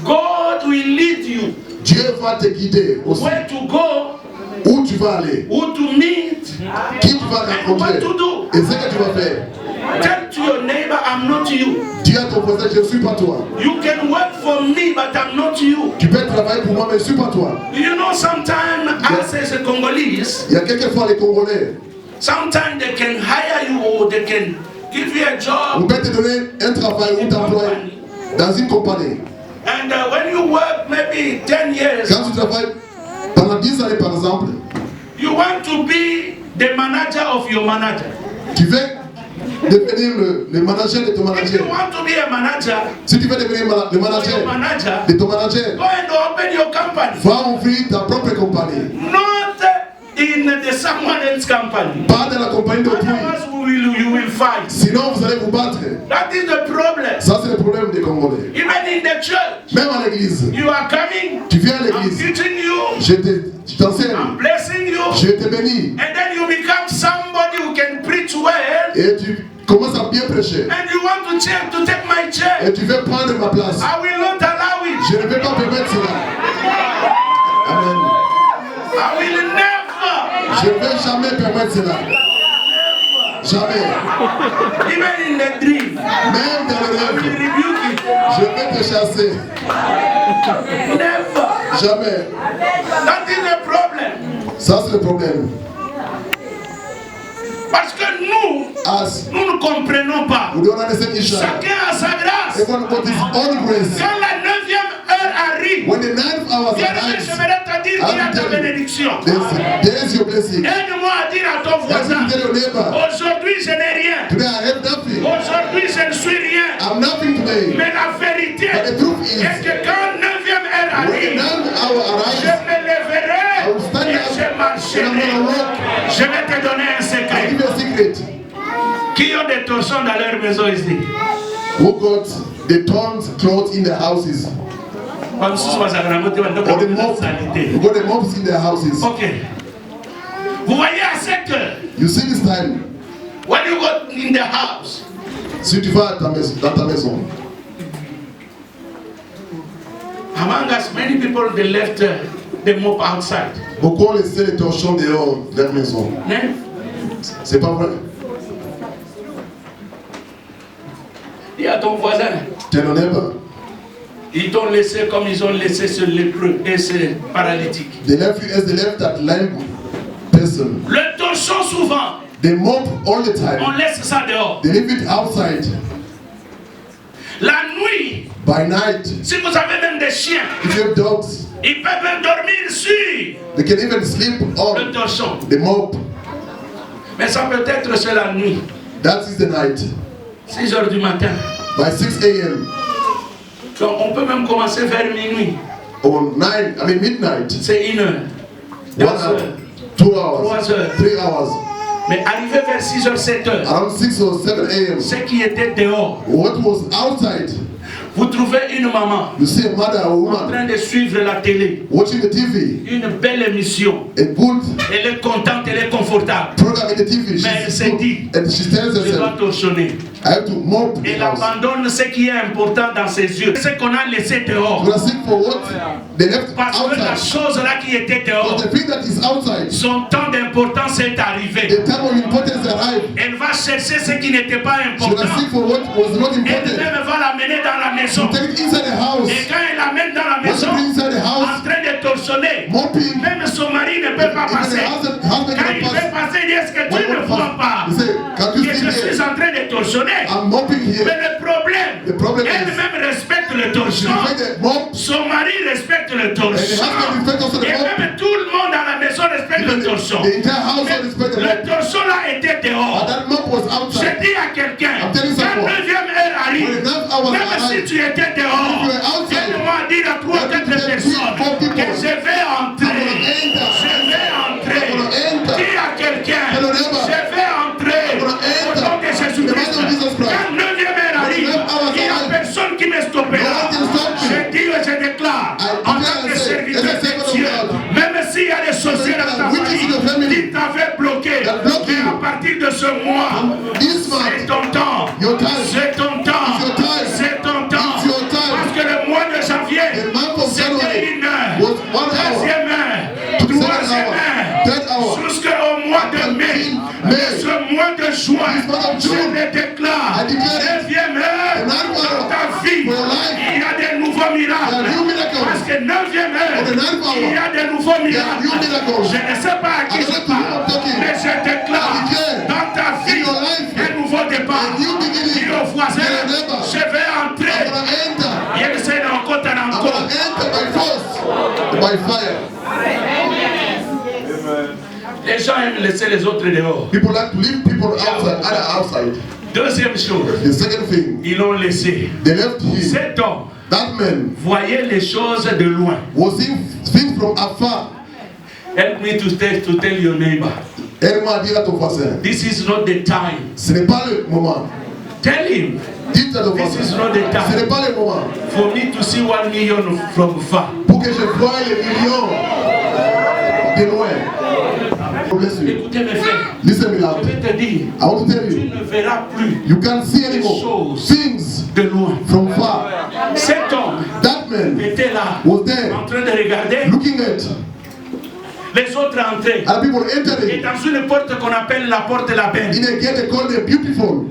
God will lead you Dieu va te guider aussi. where to go, Où tu vas aller, who to meet, qui tu vas and what rencontrer, to do. et ce que tu vas faire. Tell to your neighbor, I'm not you. Dis à ton voisin, je ne suis pas toi. You can work for me, but I'm not you. Tu peux travailler pour moi, mais je ne suis pas toi. You know, sometimes us as a Congolese, Il y a quelquefois les Congolais, sometimes they can hire you or they can give you a on job. peut te donner un travail ou t'employer dans une compagnie. And when you work maybe 10 years, Quand tu travailles pendant 10 années par exemple, you want to be the manager of your manager. tu veux devenir le manager de ton If manager. you want to be a manager Si tu veux devenir le of your manager manager, de ton manager, go and open your company. va ouvrir ta propre compagnie. Not in the someone else's company. Pas dans la compagnie d'autrui. Otherwise, you will fight. Sinon, vous allez vous battre. That is the problem. Ça, c'est le problème des Congolais. Even in the church, Même à l'église. you are coming, Tu viens à I'm l'église. teaching you, Je t'enseigne. I'm blessing you, Je te bénis. and then you become somebody who can preach well, Et tu commences à bien prêcher. and you want to take my chair. Et tu veux prendre ma place. I will not allow it. Je ne vais pas permettre cela. Amen. I will never. Je ne vais jamais permettre cela. Jamais. Even in the dream, Même dans le I will rêve, rebuke it. je vais te chasser. Never. Jamais. That is the problem. Ça, c'est le problème. Parce que nous ne comprenons pas. We don't understand each other. Chacun a sa grâce. Everyone got his own grace. Quand la 9e heure arrive, When the 9 hours bien arrive, j'aimerais te dire qu'il y a ta bénédiction. there is your blessing. Aide-moi à dire à ton You have voisin, to tell your neighbor, aujourd'hui je n'ai rien. today I have nothing. Aujourd'hui je ne suis rien. I'm nothing today. Mais la vérité But the truth is, est que quand 9e heure when the arrive, 9 hour je arrives, me lèverai I will stand et up je and I'm marcherai. gonna walk. Je vais te donner un I'll secret. give you a secret. Qui ont des torchons dans leur maison ici? Who got the torn clothes in their houses? Or Or the mops. Who got the mops in their houses? Ok. Vous voyez à cette heure, You see this time, when you go in the house, si tu vas dans ta maison, among us, many people they left the mop outside. beaucoup ont laissé les torchons dehors de leur maison. Né? C'est pas vrai? Dis à ton voisin, Tell your neighbor. ils t'ont laissé comme ils ont laissé ce lépreux et ce paralytique. They left you as they left that lame person. Le torchon souvent, They mop all the on time. laisse ça dehors. They leave it outside. La nuit, By night, si vous avez même des chiens, if you have dogs, ils peuvent même dormir sur they can even sleep le on torchon. the mop. Mais ça peut être c'est la nuit, That is the night. 6 heures du matin. By 6 a.m. Donc on peut même commencer vers minuit. or midnight, C'est 1 heure. 1 hour, 2 hours, 3 heures. 3 hours, Mais arrivé vers 6 heures, 7 heures, around 6 or 7 a.m. ce qui était dehors, What was outside, vous trouvez une maman you see a mother or en woman train de suivre la télé, watching the TV, une belle émission. a good Elle est contente, elle est confortable. program in the TV, Mais elle she's s'est dit, good, and she tells je dois herself, torchonner. I have to mop the Elle house. abandonne ce qui est important dans ses yeux, ce qu'on a laissé dehors. I'm gonna seek for what they left Parce que la outside. chose là qui était dehors, But the thing that is outside, son temps d'importance est arrivé. the time of importance arrived. Elle va chercher ce qui n'était pas She's gonna important. seek for what was not important. Elle-même va l'amener dans la maison. Take it inside the house. Et quand elle l'amène dans la Once maison, you bring inside the en house, train de torchonner, mopping. même son mari ne peut pas Even passer. the husband Quand cannot il veut pass. passer, il dit, est-ce que tu ne vois pas He said, can you que see je suis here? en train de torchonner? I'm mopping Mais here. le problème, The problem is, elle-même respecte le torchon. torchon, son mari respecte le torchon. Et même tout le monde à la maison respecte le torchon. Le torchon là était dehors. Je dis à quelqu'un, quand 9e heure arrive, même si tu étais dehors, aide-moi à dire à 3 ou 4 personnes que je vais entrer. Je vais entrer. Dis à quelqu'un, je vais entrer. Au nom de Jésus-Christ. Quand 9e heure arrive, il n'y a personne qui me stoppera. Je dis et je déclare, en tant que serviteur de Dieu, même s'il y a des sorciers dans ta famille qui t'avaient bloqué, et à partir de ce mois, c'est ton temps. C'est ton temps. C'est ton temps. Parce que le mois de janvier, c'était 1 heure, 2e heure, 3e heure, jusqu'au mois de mai. Mais ce mois de juin, je le déclare, 9e heure dans ta vie, il y a des nouveaux miracles. Parce que 9e heure, il y a des nouveaux miracles. Je ne sais pas à qui je parle, mais je déclare dans ta vie un nouveau départ. Dis au voisin, je vais entrer. Les gens aiment laisser les autres dehors. People like to leave people outside. Deuxième chose, The second thing, ils l'ont laissé. they left him. Cet homme That man voyait les choses de loin. was seeing things from afar. Help me to tell your neighbor, Aide-moi à dire à ton voisin, this is not the time. ce n'est pas le moment. Tell him, Dites à ton this voisin, is not the ce time n'est pas le moment. for me to see 1 million from far. Pour que je voie les millions de loin. God bless you. Écoutez mes frères, Listen me je loud. vais te dire, I want to tell tu you, ne verras plus you can't see anymore things de loin. from far. Cet homme That man était là, was there, en train de regarder looking at les autres entrer. other people Et entering dans une porte qu'on appelle la porte de la peine. in a gate called the beautiful.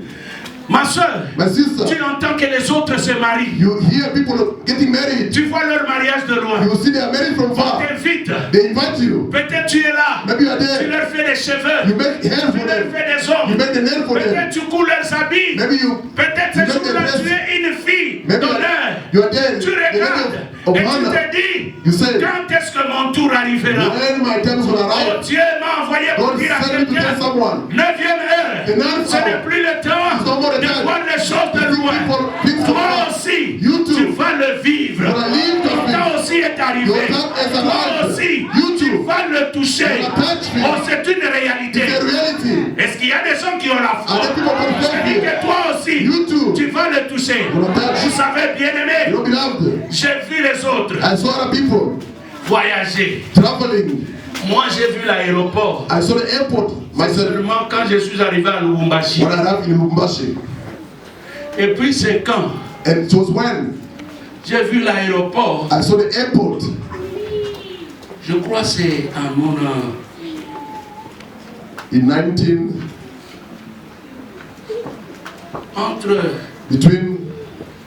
Ma soeur, My sister, tu entends que les autres se marient. you hear people getting married. Tu vois leur mariage de loin. You see they are married from On far. t'invite. They invite you. Peut-être tu es là. Maybe you are Tu there. leur fais des cheveux. You make hair Tu for leur them. fais des You ongles. make the nail for them. Peut-être tu coules leurs habits. Maybe you Peut-être ce you make the jour-là dress. tu es une fille Maybe d'honneur. you are there. Tu The lady regardes of et tu honor. te dis, You say, quand est-ce que mon tour arrivera? when my time is going to Oh, arrive, Dieu m'a envoyé pour God dire à send me to quelqu'un, tell someone. 9e heure, The ninth ce n'est hour. plus le temps It's no more the de time. voir les choses de See loin. things from Toi far. aussi, You too. tu vas le vivre. You wanna live Ton those temps things. aussi est arrivé. Your time is Toi arrived. aussi, You tu too. vas le toucher. You wanna touch me. Oh, c'est une réalité. It's a reality. Est-ce qu'il y a des gens qui ont la foi? Other people can Je dis tell que toi aussi, You too. tu vas le toucher. You wanna touch. Vous savez, bien aimé, You beloved. j'ai vu les autres I saw other people voyager. traveling. Moi, j'ai vu l'aéroport. I saw the airport myself Seulement quand je suis arrivé à Lubumbashi. when I arrived in Lubumbashi. Et puis c'est quand And it was when j'ai vu l'aéroport. I saw the airport. Je crois que c'est à mon In 19, entre between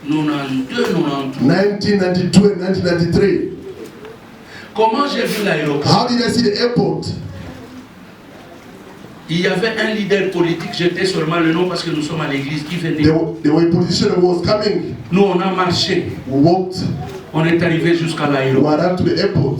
92 et 93. 1992 and 1993. Comment j'ai vu l'aéroport? How did I see the airport? Il y avait un leader politique, j'étais seulement le nom parce que nous sommes à l'église, qui venait. There were a politician who was coming. Nous on a marché, We walked. on est arrivé jusqu'à We l'aéroport. arrived to the airport.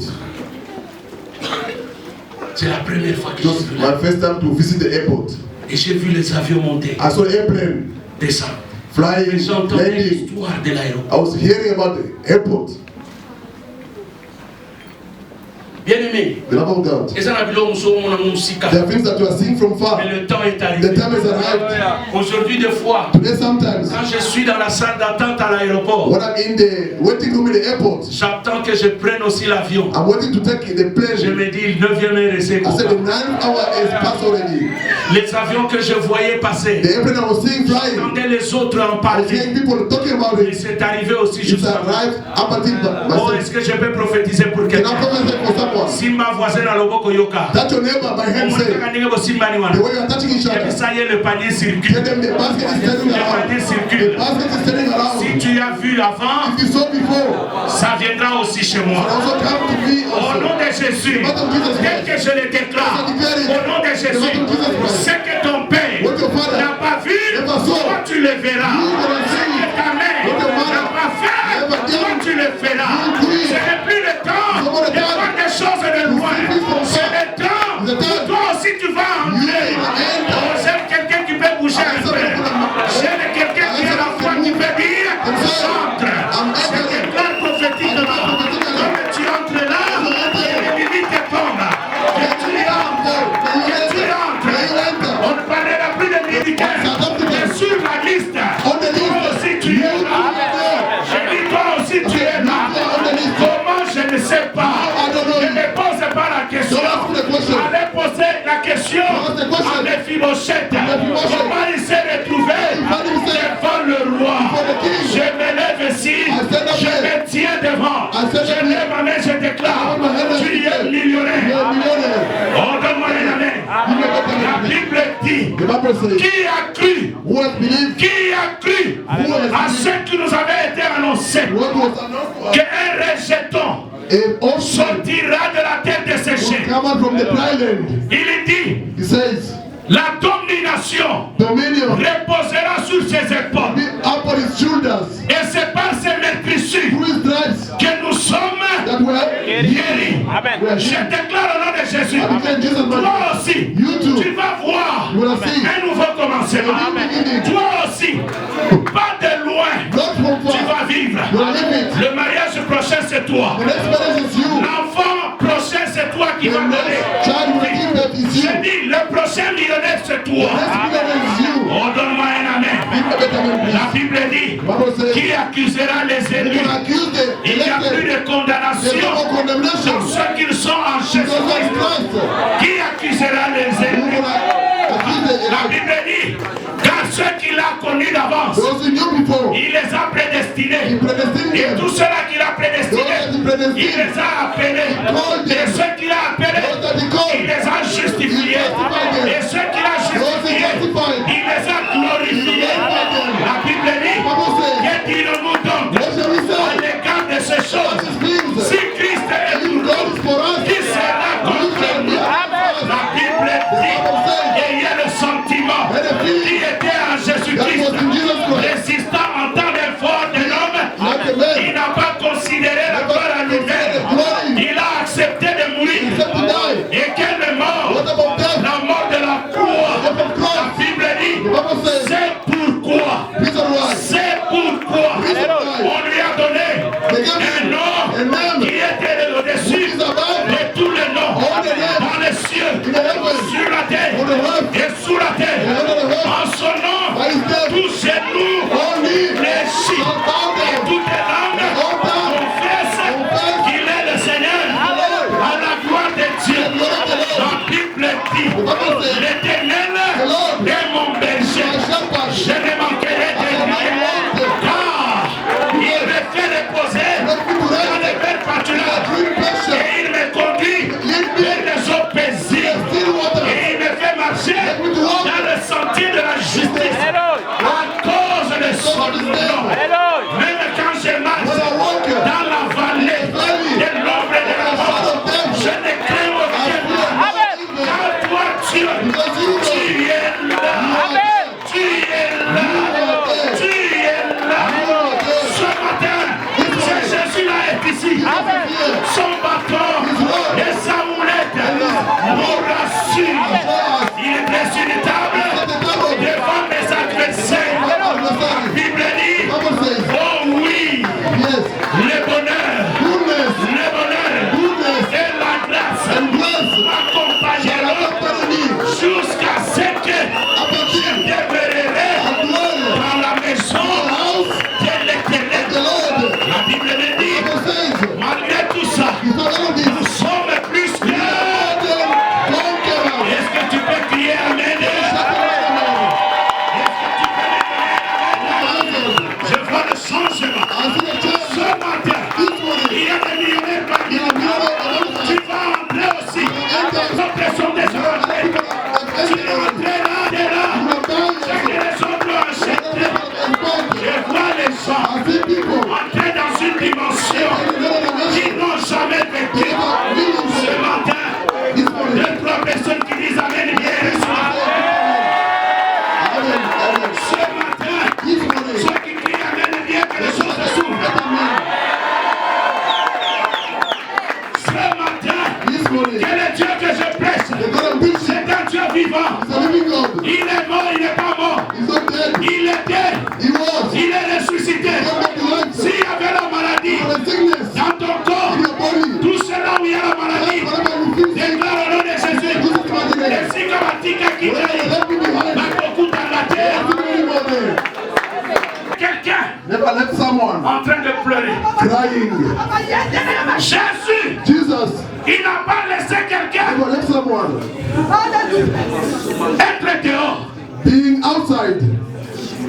C'est la première fois que It was je suis là. my first time to visit the airport. Et j'ai vu les avions monter, I saw the airplane descendre. flying, Et j'entendais landing. l'histoire de l'aéroport. I was hearing about the airport. Bien aimé, The love of God. et ça n'a plus l'homme musika. There are things that you are seeing from far. Mais le temps est The arrivé. time has arrived. Aujourd'hui, des fois, Today, sometimes, quand je suis dans la salle d'attente à l'aéroport, when I'm in the waiting room in the airport, j'attends que je prenne aussi l'avion. I'm waiting to take the Je plane. me dis, le 9e heure et c'est I said the 9th hour is past already. les avions que je voyais passer, The airplane I was seeing flying, j'entendais les autres en I was parler. hearing people talking about Et it. c'est arrivé aussi It's jusqu'à moi. arrived up until Oh, myself. est-ce que je peux prophétiser pour Can I quelqu'un? prophesy for someone? Si ma voisine a loboko yoka, That your neighbor by hand say, the way you are touching each et puis other, ça y est, le panier circule. tell them the basket is turning Le around. panier The circule. basket is turning Si around. tu as vu avant, If you saw before, ça viendra aussi chez it moi. also come to me Au also. nom de Jésus, tel que je le déclare, au nom de Jésus, ce que ton père n'a pas vu, toi tu le verras. Ce que ta mère n'a pas fait, toi Méphibosheth, comment il s'est retrouvé devant le roi. Je me lève ici, je me tiens devant. Je lève ma main, je déclare, tu es millionnaire. Oh, donne-moi un amen. La Bible dit, qui a cru? Qui a cru à ce qui nous avait été annoncé qu'un rejeton sortira de la terre desséchée? Il dit, la domination reposera sur ses épaules. Et c'est par ces meurtrissures que nous sommes guéris. Je déclare au nom de Jésus, toi aussi, tu vas voir un nouveau commencement. Toi aussi, pas de loin, tu vas vivre. Le mariage prochain, c'est toi. L'enfant prochain, c'est toi qui vas donner. Je dis, le prochain millionnaire, c'est toi. Oh, donne-moi un amen. La Bible dit, qui accusera les élus? Il n'y a plus de condamnation pour ceux qui sont en Jésus-Christ. Qui accusera les élus? La Bible dit, car ceux qu'il a connus d'avance, il les a prédestinés. Et tous ceux-là qu'il a prédestinés, il les a appelés. Et ceux qu'il a appelés, il les a justifiés. Et ceux qu'il a justifiés, il les a glorifiés. La Bible dit, que dirons-nous donc à l'égard de ces choses? Si Christ est pour nous, qui sera contre nous? La Bible dit, ayez le sentiment qui était en Jésus-Christ, résistant en temps d'effort de l'homme, il n'a pas considéré la gloire à lui-même. Il a accepté de mourir. Et quelle est mort? La mort de la croix. La Bible dit, c'est pourquoi. C'est pourquoi on lui a donné un nom qui était au-dessus de tous les noms, dans les cieux, sur la terre et sous la terre. En son nom, tous genoux fléchis et toutes les langues confessent qu'il est le Seigneur, à la gloire de Dieu. La Bible dit, l'Éternel est mon berger, je ne manquerai de rien, car il me fait reposer dans les verts pâturages et il me conduit vers les eaux paisibles et il me fait marcher dans le sentier de la justice à cause de son nom. Même quand je marche dans la vallée de l'ombre de la mort, je ne crains aucun mal, car toi tu es là. Tu es là. Tu es là. Ce matin, c'est Jésus-là est ici. Son bâton et sa moulette nous rassurent. Il est blessé du table devant mes adversaires. La Bible dit, oh oui, le bonheur et la grâce m'accompagneront jusqu'à ce que je demeurerai dans la maison de l'Éternel. La Bible me dit, malgré tout ça, nous sommes plus que. Est-ce que tu peux crier Amen? Je vois le changement. Ce matin, il y a des millionnaires parmi nous. Tu vas entrer aussi. Notre sont déjà rentrés. Tu es rentré là, t'es là. C'est que les autres ont acheté. Je vois les gens entrer dans une dimension qu'ils n'ont jamais vécu. Ce matin, deux, trois personnes qui disent Amen, bien reçoivent. Ce matin, ceux qui crient Amen, bien que les choses se s'ouvrent. Ce matin, quel est Dieu que je prêche? C'est un Dieu vivant. Il est mort, il n'est pas mort. Il était, il est ressuscité. S'il y avait la maladie dans ton corps, tout cela où il y a la maladie, déclare au nom de Jésus. Et si Kamatika qui trahit, va beaucoup dans la terre. Quelqu'un en train de pleurer. Crying. Jésus Jesus Il n'a pas laissé quelqu'un Never left someone. être dehors. Being outside.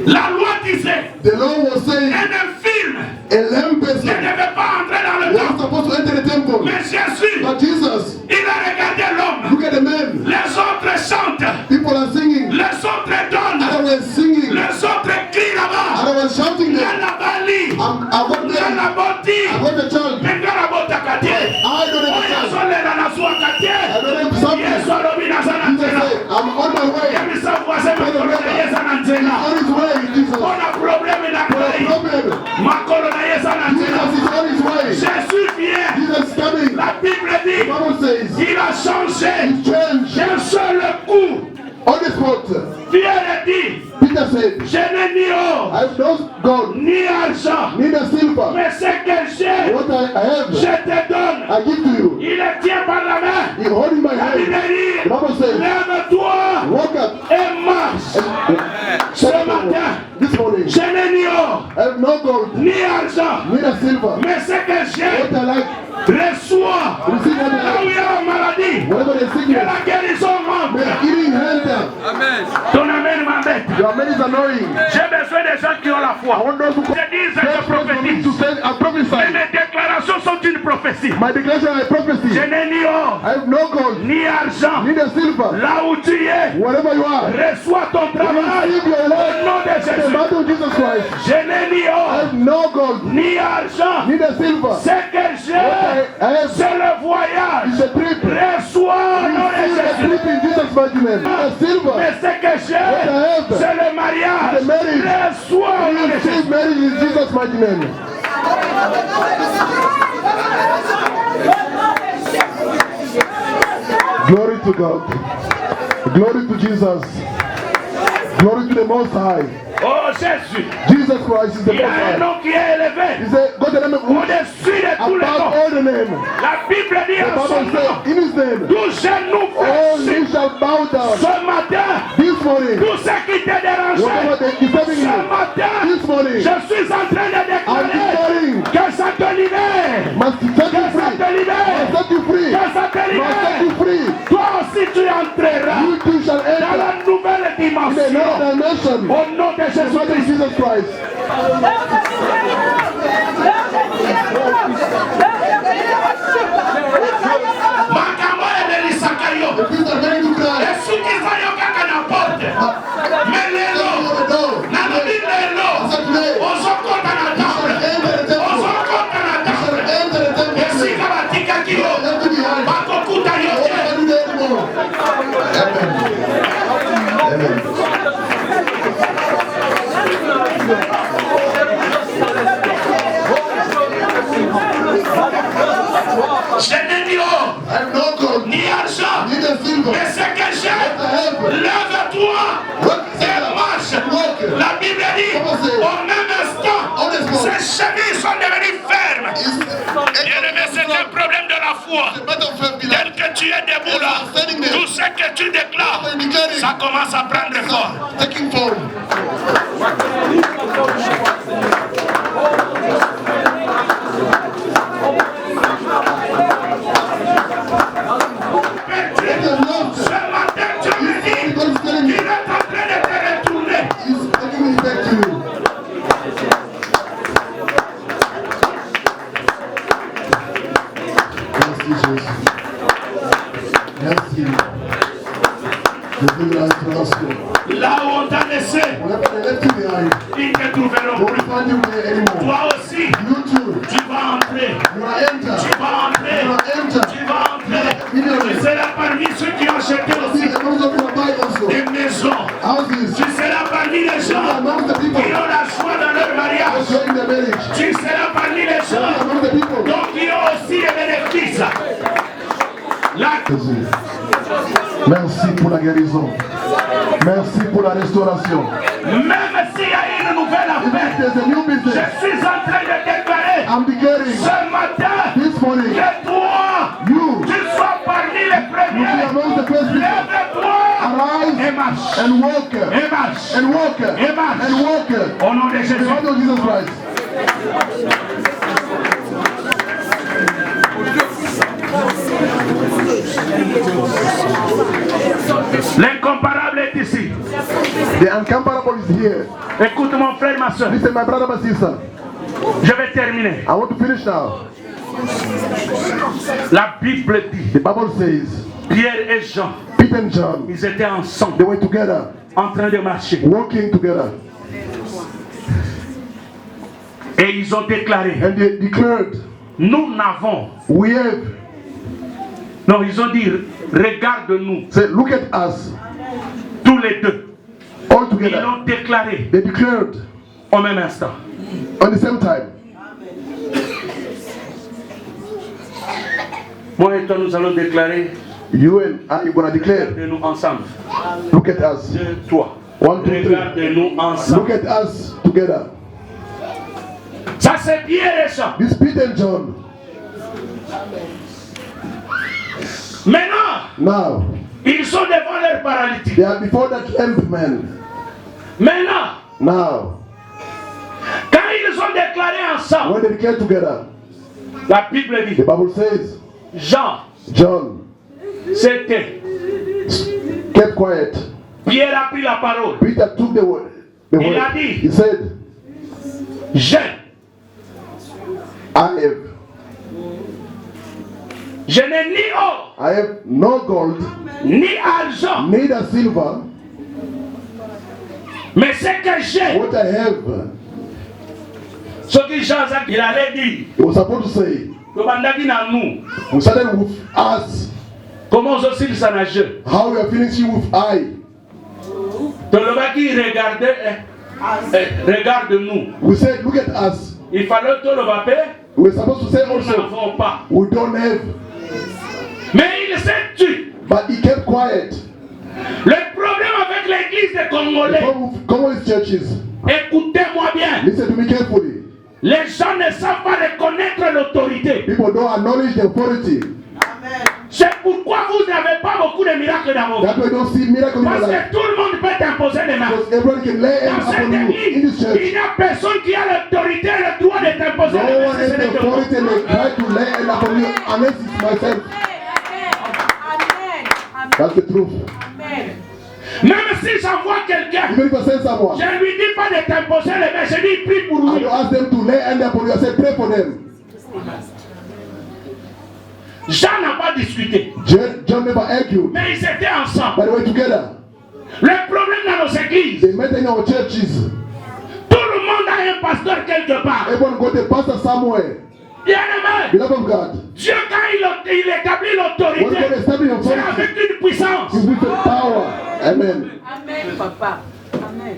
La loi disait, The law was saying un infirme a lame ne person devait pas entrer dans le was temple. supposed to enter the temple. Mais Jésus, But Jesus, il a regardé l'homme. look at the men. Les autres chantent, People are singing. les autres donnent, Others were singing. les autres crient là-bas. Others were shouting there. La bali, I got la them. boti, I got the child. mengara bota kate. I don't have the Oya child. solela na suwa I kate. don't have something. Yesu alobi na sana Jesus tena. said, I'm on my way. Yemi sabu asema kolo na Yesu na tena. On his way, Jesus. Ona probleme na No kai. problem. Makolo na Yesu na tena. Jesus is on his way. Jésus vient. Jesus is coming. La Bible The dit, Bible says, il a changé he's changed. d'un seul coup. On the spot. Pierre dit, Peter said, je n'ai ni or, I have no gold, ni argent, neither silver. mais ce que j'ai, What I have, je te donne. I give to you. Il le tient par la main. He holding my La Bible hand. The dit, Bible says, lève-toi walk up. et marche. Ce matin, This morning, je n'ai ni or, I have no gold, ni argent, neither silver. mais ce que j'ai, What I like, reçois. receive what I Là où like. il y a la maladie, Whatever the que sickness, la guérison manque. may healing hand down. Ton amen m'embête. Your amen is annoying. J'ai besoin des gens qui ont la I foi. want those who Je dis, je pray for me prophétise. to say, I Mais prophesy. mes déclarations sont une prophétie. My declaration is prophecy. Je n'ai ni or, I have no gold, ni argent. neither silver. Là où tu es, Whatever you are, reçois ton travail. receive your Au life. nom de In the Jésus. mighty of Jesus Christ. Je n'ai ni I or, have no gold, ni argent. neither silver. Ce que j'ai, I have c'est le voyage. is a trip. Reçois au nom de Receive a Jésus. trip in Jesus' mighty name. The silver, Mais ce que j'ai, have, c'est le mariage. the marriage. Reçois au nom de Jésus. Receive marriage in Jesus' mighty name. Glory to God. Glory to Jesus. Glory to the Most High. Oh Jésus, Jesus Christ is the il y Most a un High. nom qui est élevé He said, God the name of au-dessus de tous les above noms. all the name. La Bible dit The en son Bible nom, said, in His name, tout genou all fléchit. knees shall bow down. Ce matin, This morning, tout ce qui te whatever dérangeait, they disturbing ce you, matin, this morning, je suis en train de I'm déclarer declaring, que ça te libère, must set que you ça free. te libère, Must set you free. que ça te Must set libère. you free. Toi aussi tu entreras You too shall dans enter la nouvelle in another dimension. dimension. Au nom de In the mighty of Jésus-Christ. Jesus Christ. Makambo ebelisaka yo. The people are ready to cry. Esukiza yo kaka na porte. Mais lelo, nalobi lelo, ozokota na temple, ozokota na temple. Esika batikaki yo, bakokuta yo te. Je n'ai ni or, I have no gold, ni argent, neither silver. mais ce que j'ai, lève-toi et marche. La Bible dit, au même instant, ces chevilles sont devenues fermes. Bien-aimé, c'est un problème de la foi. Tel que tu es debout là, tout ce que tu déclares, ça commence à prendre forme. Taking form. Ce matin, Dieu me dit God is telling qu'il me, est en train de te retourner. He's taking me back to you. Merci Jésus. Merci. Je veux la restauration. Là où on t'a laissé, Whenever they left you behind, ils ne te trouveront won't plus. find you there anymore. Toi aussi, You too. tu vas entrer. You are enter. Tu vas entrer. You are enter. Tu vas entrer. Tu seras parmi ceux qui ont acheté aussi See, amongst the people buy also des maisons. houses. Tu seras parmi les gens Amongst the people qui ont la joie dans leur mariage. showing the marriage. Tu seras parmi les gens Amongst the people. donc qui ont aussi les bénéfices. La Jésus. Merci pour la guérison. Merci pour la restauration. même s'il y a une nouvelle If affaire, there's a new je business, suis en train de déclarer I'm declaring ce matin this morning, que toi, you tu sois parmi les will be premiers. amongst the first people. Lève-toi et Arise marche. and walk. Et marche. And walk. Et marche. And walk. Au nom de In the Jésus. name of Jesus Christ. L'incomparable est ici. The incomparable is here. Écoute mon frère, ma soeur. Listen, my brother, my sister. Je vais terminer. I want to finish now. La Bible dit, The Bible says, Pierre et Jean, Peter and John, ils étaient ensemble, they were together, en train de marcher. walking together. Et ils ont déclaré, And they declared, nous n'avons. we have, Non, ils ont dit, regarde-nous, say, look at us, tous les deux. all Ils together. l'ont déclaré They declared au même instant. on the same time. Moi et toi, nous allons déclarer, You and I, you're gonna declare, regardez-nous ensemble. look at us. 2, 3. 1, 2, 3. Regardez-nous ensemble. Look at us together. Ça c'est Pierre et Jean. This Peter and John. Maintenant, Now, ils sont devant leur paralytique. they are before that lamp man. Maintenant, Now, quand ils ont déclaré ensemble, when they declare together, la Bible the dit, Bible says, Jean, John c'était. kept quiet. Pierre a pris la parole. Peter took the word. The Il word. a dit, He said, je n'ai ni or, I have no gold, ni argent, neither silver. mais ce que j'ai, What I have, ce que Jean-Jacques, il allait dire, he was supposed to say, le bandaki na nous, we started with us. comment aussi il s'en a jeu. How we are finishing with I. Le bandaki regardait, regarde-nous. We said, look at us. Il fallait tout le papier, We were supposed to say nous also, n'avons pas. we don't have. Mais il s'est tué. But he kept quiet. Le problème avec l'église des Congolais, Congolese churches, écoutez-moi bien, listen to me carefully. les gens ne savent pas reconnaître l'autorité. People don't acknowledge the authority. C'est pourquoi vous n'avez pas beaucoup de miracles dans vos That's vies. why you don't see miracle in your Parce life. que tout le monde peut t'imposer des mains. Because everyone can lay hands Dans cette upon you in église, this church. il n'y a personne qui a l'autorité et le droit de t'imposer No des mains. one has the authority and the right to lay hands upon you unless it's myself. That's the truth. Même si j'envoie quelqu'un, Even if I send someone, je ne lui dis pas de t'imposer les mains, je dis prie pour I lui. will ask them to lay hands upon you. I say pray for them. Jean n'a pas discuté, John never argued, mais ils étaient ensemble. but they were together. Le problème dans nos églises, They met in our churches. tout le monde a un pasteur quelque part. Everyone got a pastor somewhere. Bien-aimé, Beloved of God, Dieu quand il établit when God l'autorité, established c'est authority, avec une puissance. it's with the power. Amen. Amen, papa. Amen.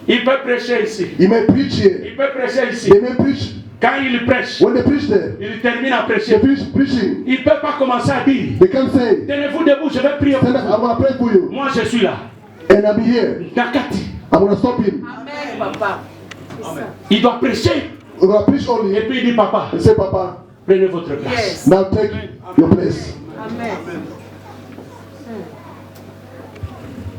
Il peut prêcher ici, He may preach here. il peut prêcher ici. They may preach. Quand il prêche, When they preach there, il termine à they prêcher. finish preaching. Il ne peut pas commencer à dire, They can say, tenez-vous debout, je vais prier pour stand up, vous. I'm going to pray for you. Moi je suis là. And I'll be here. Nakati. I'm going to stop him. Amen, papa. Il doit prêcher. We're going to preach Et only. puis il dit, papa, And say, Papa, prenez votre place. Yes. now take your place. Amen.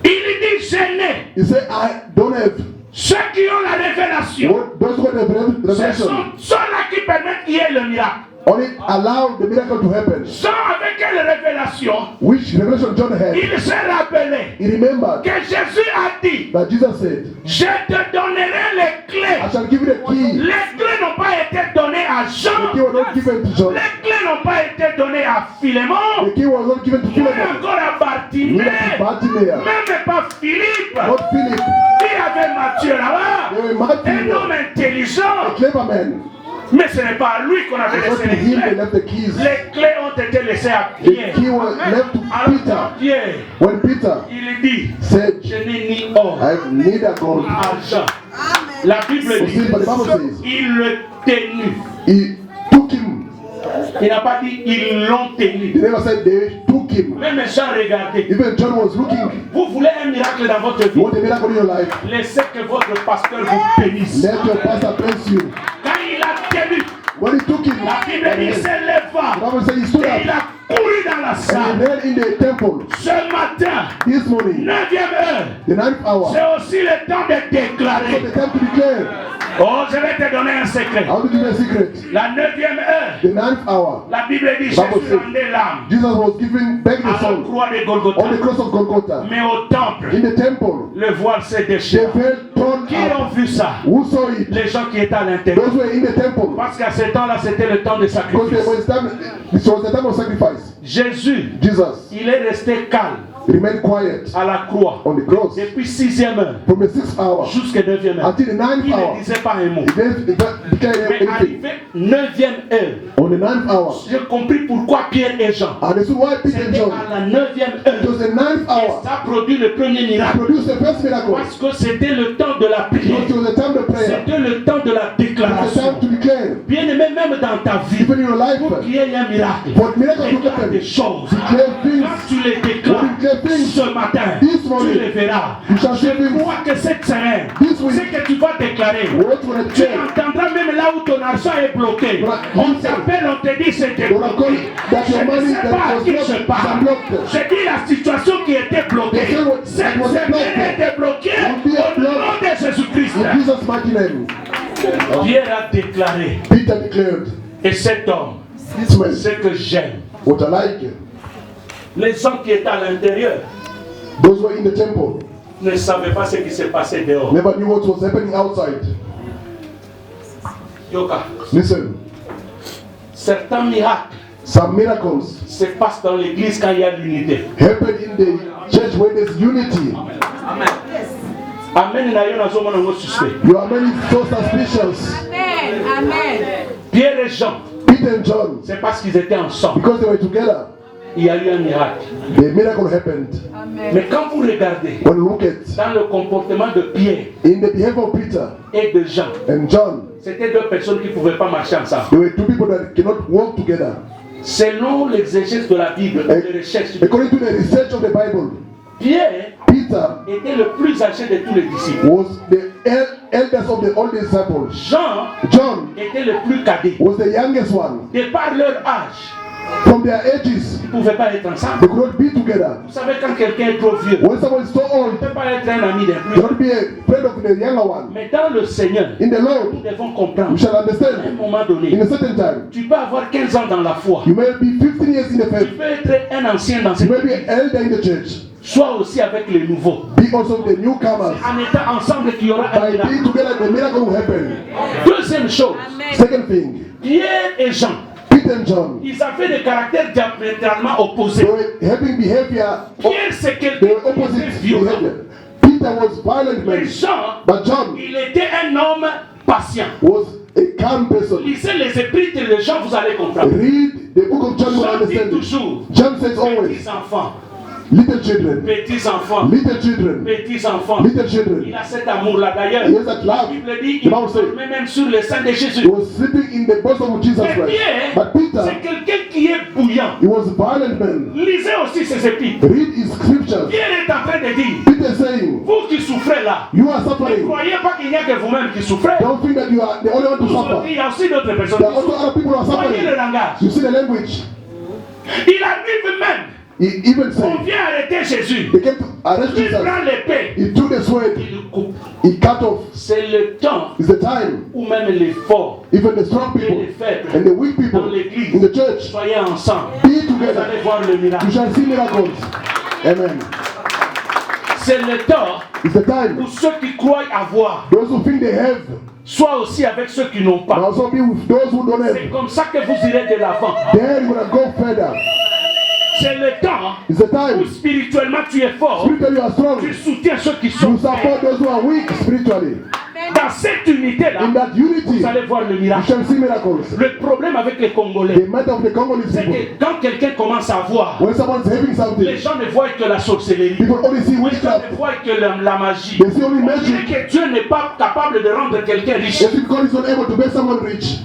Il dit, je n'ai. He said, I don't have. Ceux qui ont la révélation, Those who have the ce revelation sont ceux-là qui permettent qu'il y ait le miracle. only allow the miracle to happen. Ceux avec quelle révélation, Which revelation John had. il s'est rappelé He remembered que Jésus a dit, that Jesus said, je te donnerai les clés. I shall give you the key. Les clés n'ont pas été données à The Jean. key was not given to John. Les clés n'ont pas été données à Philémon. The key was not given to Ni Philemon. encore à Bartimée. Neither to Bartimaeus. Même pas Philippe. Not Philip. Il y avait Matthieu là-bas. They were Un Matthew, homme intelligent. a clever man. Mais ce n'est pas à lui qu'on avait It's not laissé to les him they clés. left the keys. Les clés ont été laissées à The Pierre. key was left to Alors Peter. Pierre, When Peter il dit, said, je n'ai ni or, I have neither gold ni argent. La Bible or dit, silver. The Bible says, il le tenu. he took him. Il n'a pas dit, ils l'ont He tenu. never said they took him. Même Jean regardait. Even John was looking. Vous voulez un miracle dans votre You vie? want a miracle in your life? Laissez que votre pasteur vous bénisse. Let your pastor bless you. Quand il a tenu, When he took him, la Bible dit, il the s'est levé. Bible says he stood Et il up a couru dans la and salle. he knelt in the temple Ce matin, this morning, 9e heure, the 9th hour. c'est aussi le temps de So déclarer. the time to declare. Oh, je vais te donner un secret. I want to give you a secret. La 9e heure, The 9th hour, la Bible dit Bible Jésus says, rendait l'âme Jesus was giving back à the la soul croix de on the Golgotha. cross of Golgotha. Mais au temple, In the temple, le voile s'est the déchiré. veil torn Qui ont up. vu ça? Who saw it? Les gens qui étaient à l'intérieur. Those who were in the temple. Parce qu'à ce temps-là, c'était le temps de Because sacrifice. it was the time of sacrifice. Jésus, Jesus il est resté calme remained quiet à la croix on the cross depuis 6e heure from the 6th hour jusqu'à 9e heure. until the 9th Il hour. ne disait pas un mot. It didn't declare Mais anything. arrivé 9e heure, On the 9th hour, j'ai compris pourquoi Pierre et Jean. and this is why Peter and C'était John, à la 9e it heure. was the 9th Et hour, ça a produit le premier miracle. produced the first miracle. Parce que c'était le temps de la prière. Because it was the time of prayer. C'était le temps de la It was the déclaration. time to declare. Bien aimé, même dans ta vie, Even in your life, pour qu'il y ait un miracle, for miracle to déclare happen, des choses. declare things. Quand tu les déclares When you declare things ce matin, this morning, tu les verras. you shall see Je things. crois que cette semaine, This week, ce que tu vas déclarer, what will I tu say? entendras même là où ton argent est bloqué. Right. On t'appelle, on te dit c'est When I call bloqué. it, that Je your ne money sais that pas à was qui blocked, je parle. is blocked. Je dis la situation qui était bloquée. They say what- Cette was semaine blocked. est débloquée Will be au nom blocked. de Jésus-Christ. In Jesus' mighty name, Pierre a déclaré, Peter declared, et cet homme, this man, c'est que j'aime. what I like, Les gens qui étaient à l'intérieur those who were in the temple ne savaient pas ce qui s'est passé dehors. never knew what was happening outside. Yoka, Listen, certains miracles some miracles se passent dans l'église quand il y a l'unité. happen in the church where there's unity. Amen. Na yo na zo mona ngo suspect. You are many so suspicious. Amen. Amen. Pierre et Jean, Peter and John, c'est parce qu'ils étaient ensemble. because they were together, Il y a eu un miracle. the miracle happened. Mais quand vous regardez When you look at dans le comportement de Pierre in the behavior of Peter et de Jean, and John, c'était deux personnes qui ne pouvaient pas marcher ensemble. there were two people that cannot work together. Selon l'exégèse de la Bible, les recherches, According to the research of the Bible, Pierre Peter était le plus âgé de tous les disciples. was the eldest of the old disciples. Jean John était le plus cadet. was the youngest one. De par leur âge, From their ages, ils ne pouvaient pas être ensemble. they could not be together. Vous savez, quand quelqu'un est trop vieux, When someone is so il old, ne peut pas être un ami des you plus. cannot be a friend of the younger one. Mais dans le Seigneur, In the nous Lord, devons comprendre. you shall À un understand. moment donné, In a certain time, tu peux avoir 15 ans dans la foi. you may be 15 years in the Tu faith. peux être un ancien dans You cette may be église. an elder in the church. Sois aussi avec les nouveaux. Be also the newcomers. En étant ensemble qu'il y aura un By miracle. being together, the miracle will happen. Deuxième chose, Second thing, Pierre et Jean, Peter and John, ils avaient des caractères diamétralement they opposés. were having behavior. Pierre, c'est They quelqu'un were qui était opposite violent. behavior. Peter was violent Mais man, Jean, but John il était un homme patient. was a calm person. Lisez les épîtres de Jean, vous allez comprendre. Read the book of John, you will Jean dit understand it. toujours, John says always, petits enfants, little children, petits enfants, little children, petits enfants. little Il children. a cet amour-là d'ailleurs. He has that La love. Bible dit, The il Bible says, dormait même sur le sein de Jésus. he was sleeping in the bosom of Jesus Mais Christ. Pierre, But Peter, c'est quelqu'un qui est bouillant. he was a violent man. Lisez aussi ses épîtres. Read his scriptures. Pierre est en train de dire, Peter saying, vous qui souffrez là, you are ne suffering. croyez pas qu'il n'y a que vous-même qui souffrez. Don't think that you are the only one to Vous suffer. aussi, il y a aussi d'autres personnes There are qui also souffrent. other people who are Voyez le suffering. langage. You see the language. Il arrive même, He even on said, vient arrêter Jésus. they came to arrest Il Jesus. prend l'épée, He took the sword. il le coupe. He cut off. C'est le temps It's the time. où même les forts Even the strong et people les faibles and the weak people dans l'église, in the church, soyez ensemble. be Vous together. allez voir le miracle. You shall see miracles. Amen. C'est le temps It's the time. où ceux qui croient avoir Those who think they have, soient aussi avec ceux qui n'ont but pas. also be with those who don't C'est have. comme ça que vous irez de l'avant. Then you're going to go further. C'est le temps It's the où time. spirituellement tu es fort. Spiritually you are strong. Tu soutiens ceux qui sont You support faibles. those who are weak spiritually. Dans cette unité-là, In that unity, vous allez voir le you miracle. shall see miracles. Le problème avec les Congolais, The matter of the Congolese c'est people, que quand quelqu'un commence à voir, when someone's having les something, gens ne voient que la sorcellerie. people only see Les gens witchcraft. ne voient que la magie. They see only On dirait magic. que Dieu n'est pas capable de rendre quelqu'un riche. If God is not able to make someone rich,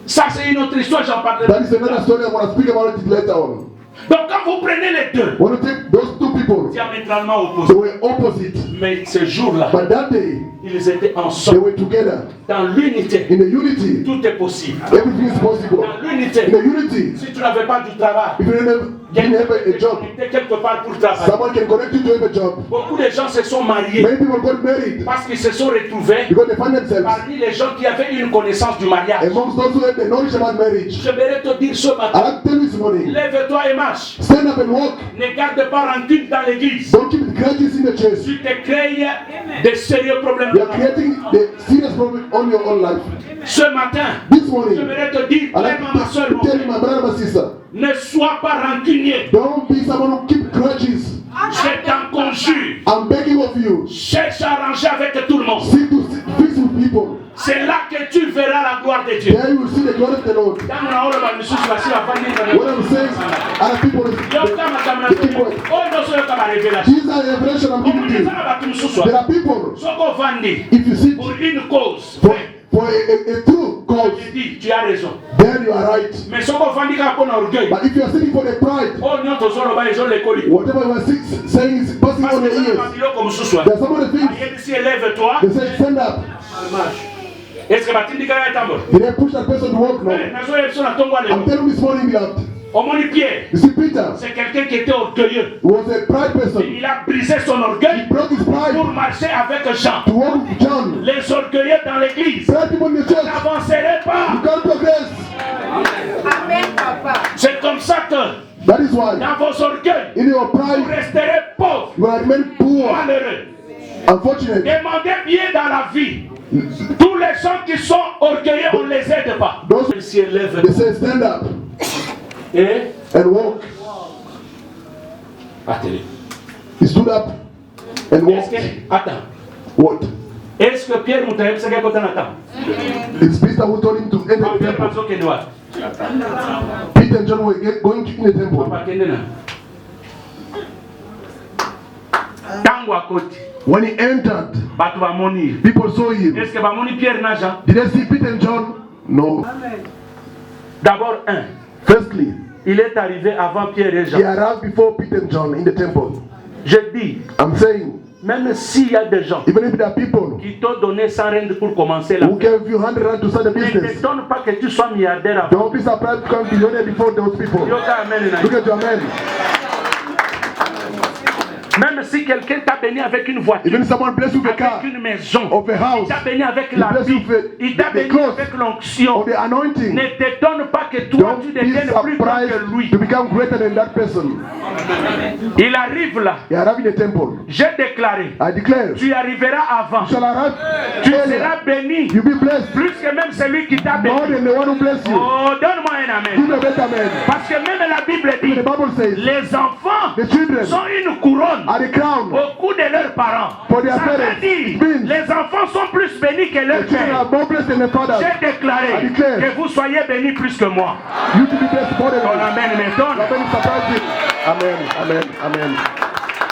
Ça, c'est une autre histoire, j'en parlerai. that is another story. I want to speak about it later on. Donc, quand vous prenez les deux, When you take those two people, diamétralement they opposés, were opposite. mais ce jour-là, But that day, ils étaient they ensemble. were together. Dans l'unité, In the unity, tout est possible. everything is possible. Dans l'unité, In the unity, si tu n'avais pas du travail, if you don't have didn't have a job. Quelque part pour travailler. Someone can connect you to have a job. Beaucoup de gens se sont mariés Many people got married parce qu'ils se sont retrouvés because they find themselves parmi les gens qui avaient une connaissance du mariage. amongst those who have the knowledge about marriage. J'aimerais te dire ce I matin, like to tell you this morning, lève-toi et marche. stand up and walk. Ne garde pas rancune dans l'église. Don't keep grudges in the church. Tu te crées de sérieux problèmes. You are creating the serious problem on your own life. Ce matin, This morning, j'aimerais te dire, I like ma soeur, to tell you, my brother, my sister, ne sois pas rancunier. don't be someone who keep grudges. Je t'en conjure. I'm begging of you. Cherche à arranger avec tout le monde. Seek to fix with people. C'est là que tu verras la gloire de Dieu. There you will see the glory of the Lord. What I'm saying, other people is the keep quiet. These are the revelation I'm giving to you. There are people, if you see for a true cause, tu as raison. then you are right. Mais But if you are sitting for the pride, whatever you are saying is passing on the ears. There are some of the things they say, stand up. Est-ce que Did they push that person to walk? No. I'm telling you this morning, beloved. Pierre, You see, Peter c'est quelqu'un qui était orgueilleux. was a pride person. Il a brisé son orgueil He broke his pride pour marcher avec Jean. to walk with John. Les orgueilleux dans l'église Pride people in the church, n'avanceraient you pas. can't progress. Amen, papa. C'est comme ça que That is why dans vos orgueils, in your vous pride, resterez pauvres, you will remain poor, malheureux. unfortunate. Demandez bien dans la vie. Tous les gens qui sont orgueilleux, on ne les aide pas. Those Ils s'y élèvent. they say stand up Et and walk. attendez. He stood up and Est-ce walked. que attends. What? Est-ce que Pierre Moutaïb c'est quelqu'un attend? It's Peter who told him to enter the Pierre temple. Mazo Kenwa. Peter and John were going in the temple. Papa Kendena. Tango à côté. When he entered, Bato va moni. people saw him. Est-ce que va moni Pierre na Jean? Did they see Peter and John? No. D'abord Firstly, il est arrivé avant Pierre et he Jean. arrived before Peter and John in the temple. Je dis, I'm saying, même s'il y a des gens even if there are people qui t'ont donné 100 rand pour commencer la who gave you 100 rand to start a ne business, te donne pas que tu sois milliardaire avant. don't be surprised to become billionaire before those people. Yoka amen. Look at your man. Même si quelqu'un t'a béni avec une voiture, Even someone bless you with a car, avec une maison, of a house, il t'a béni avec he la bless you vie, with il t'a the béni clothes, avec l'onction, of the anointing, ne te donne pas que toi don't tu be deviennes plus grand que surprised lui. to become greater than that person. Il arrive là, He arrived in the temple. j'ai déclaré, I declare, tu arriveras avant, you shall arrive tu earlier. seras béni, You be blessed plus que même celui qui t'a more béni. than the one who bless you. Oh, donne-moi un Give amen. a better man. Parce que même la Bible dit, The Bible says, les enfants the children sont une couronne are the crown. au cou de leurs parents. For their Ça veut parents. dire, It means les enfants sont plus bénis que leur The children père. are more blessed than their father. J'ai déclaré I declare. que vous soyez bénis plus que moi. You to be blessed more than Ton me. amen m'étonne. Amen. Surprise you. Amen. Amen. Amen.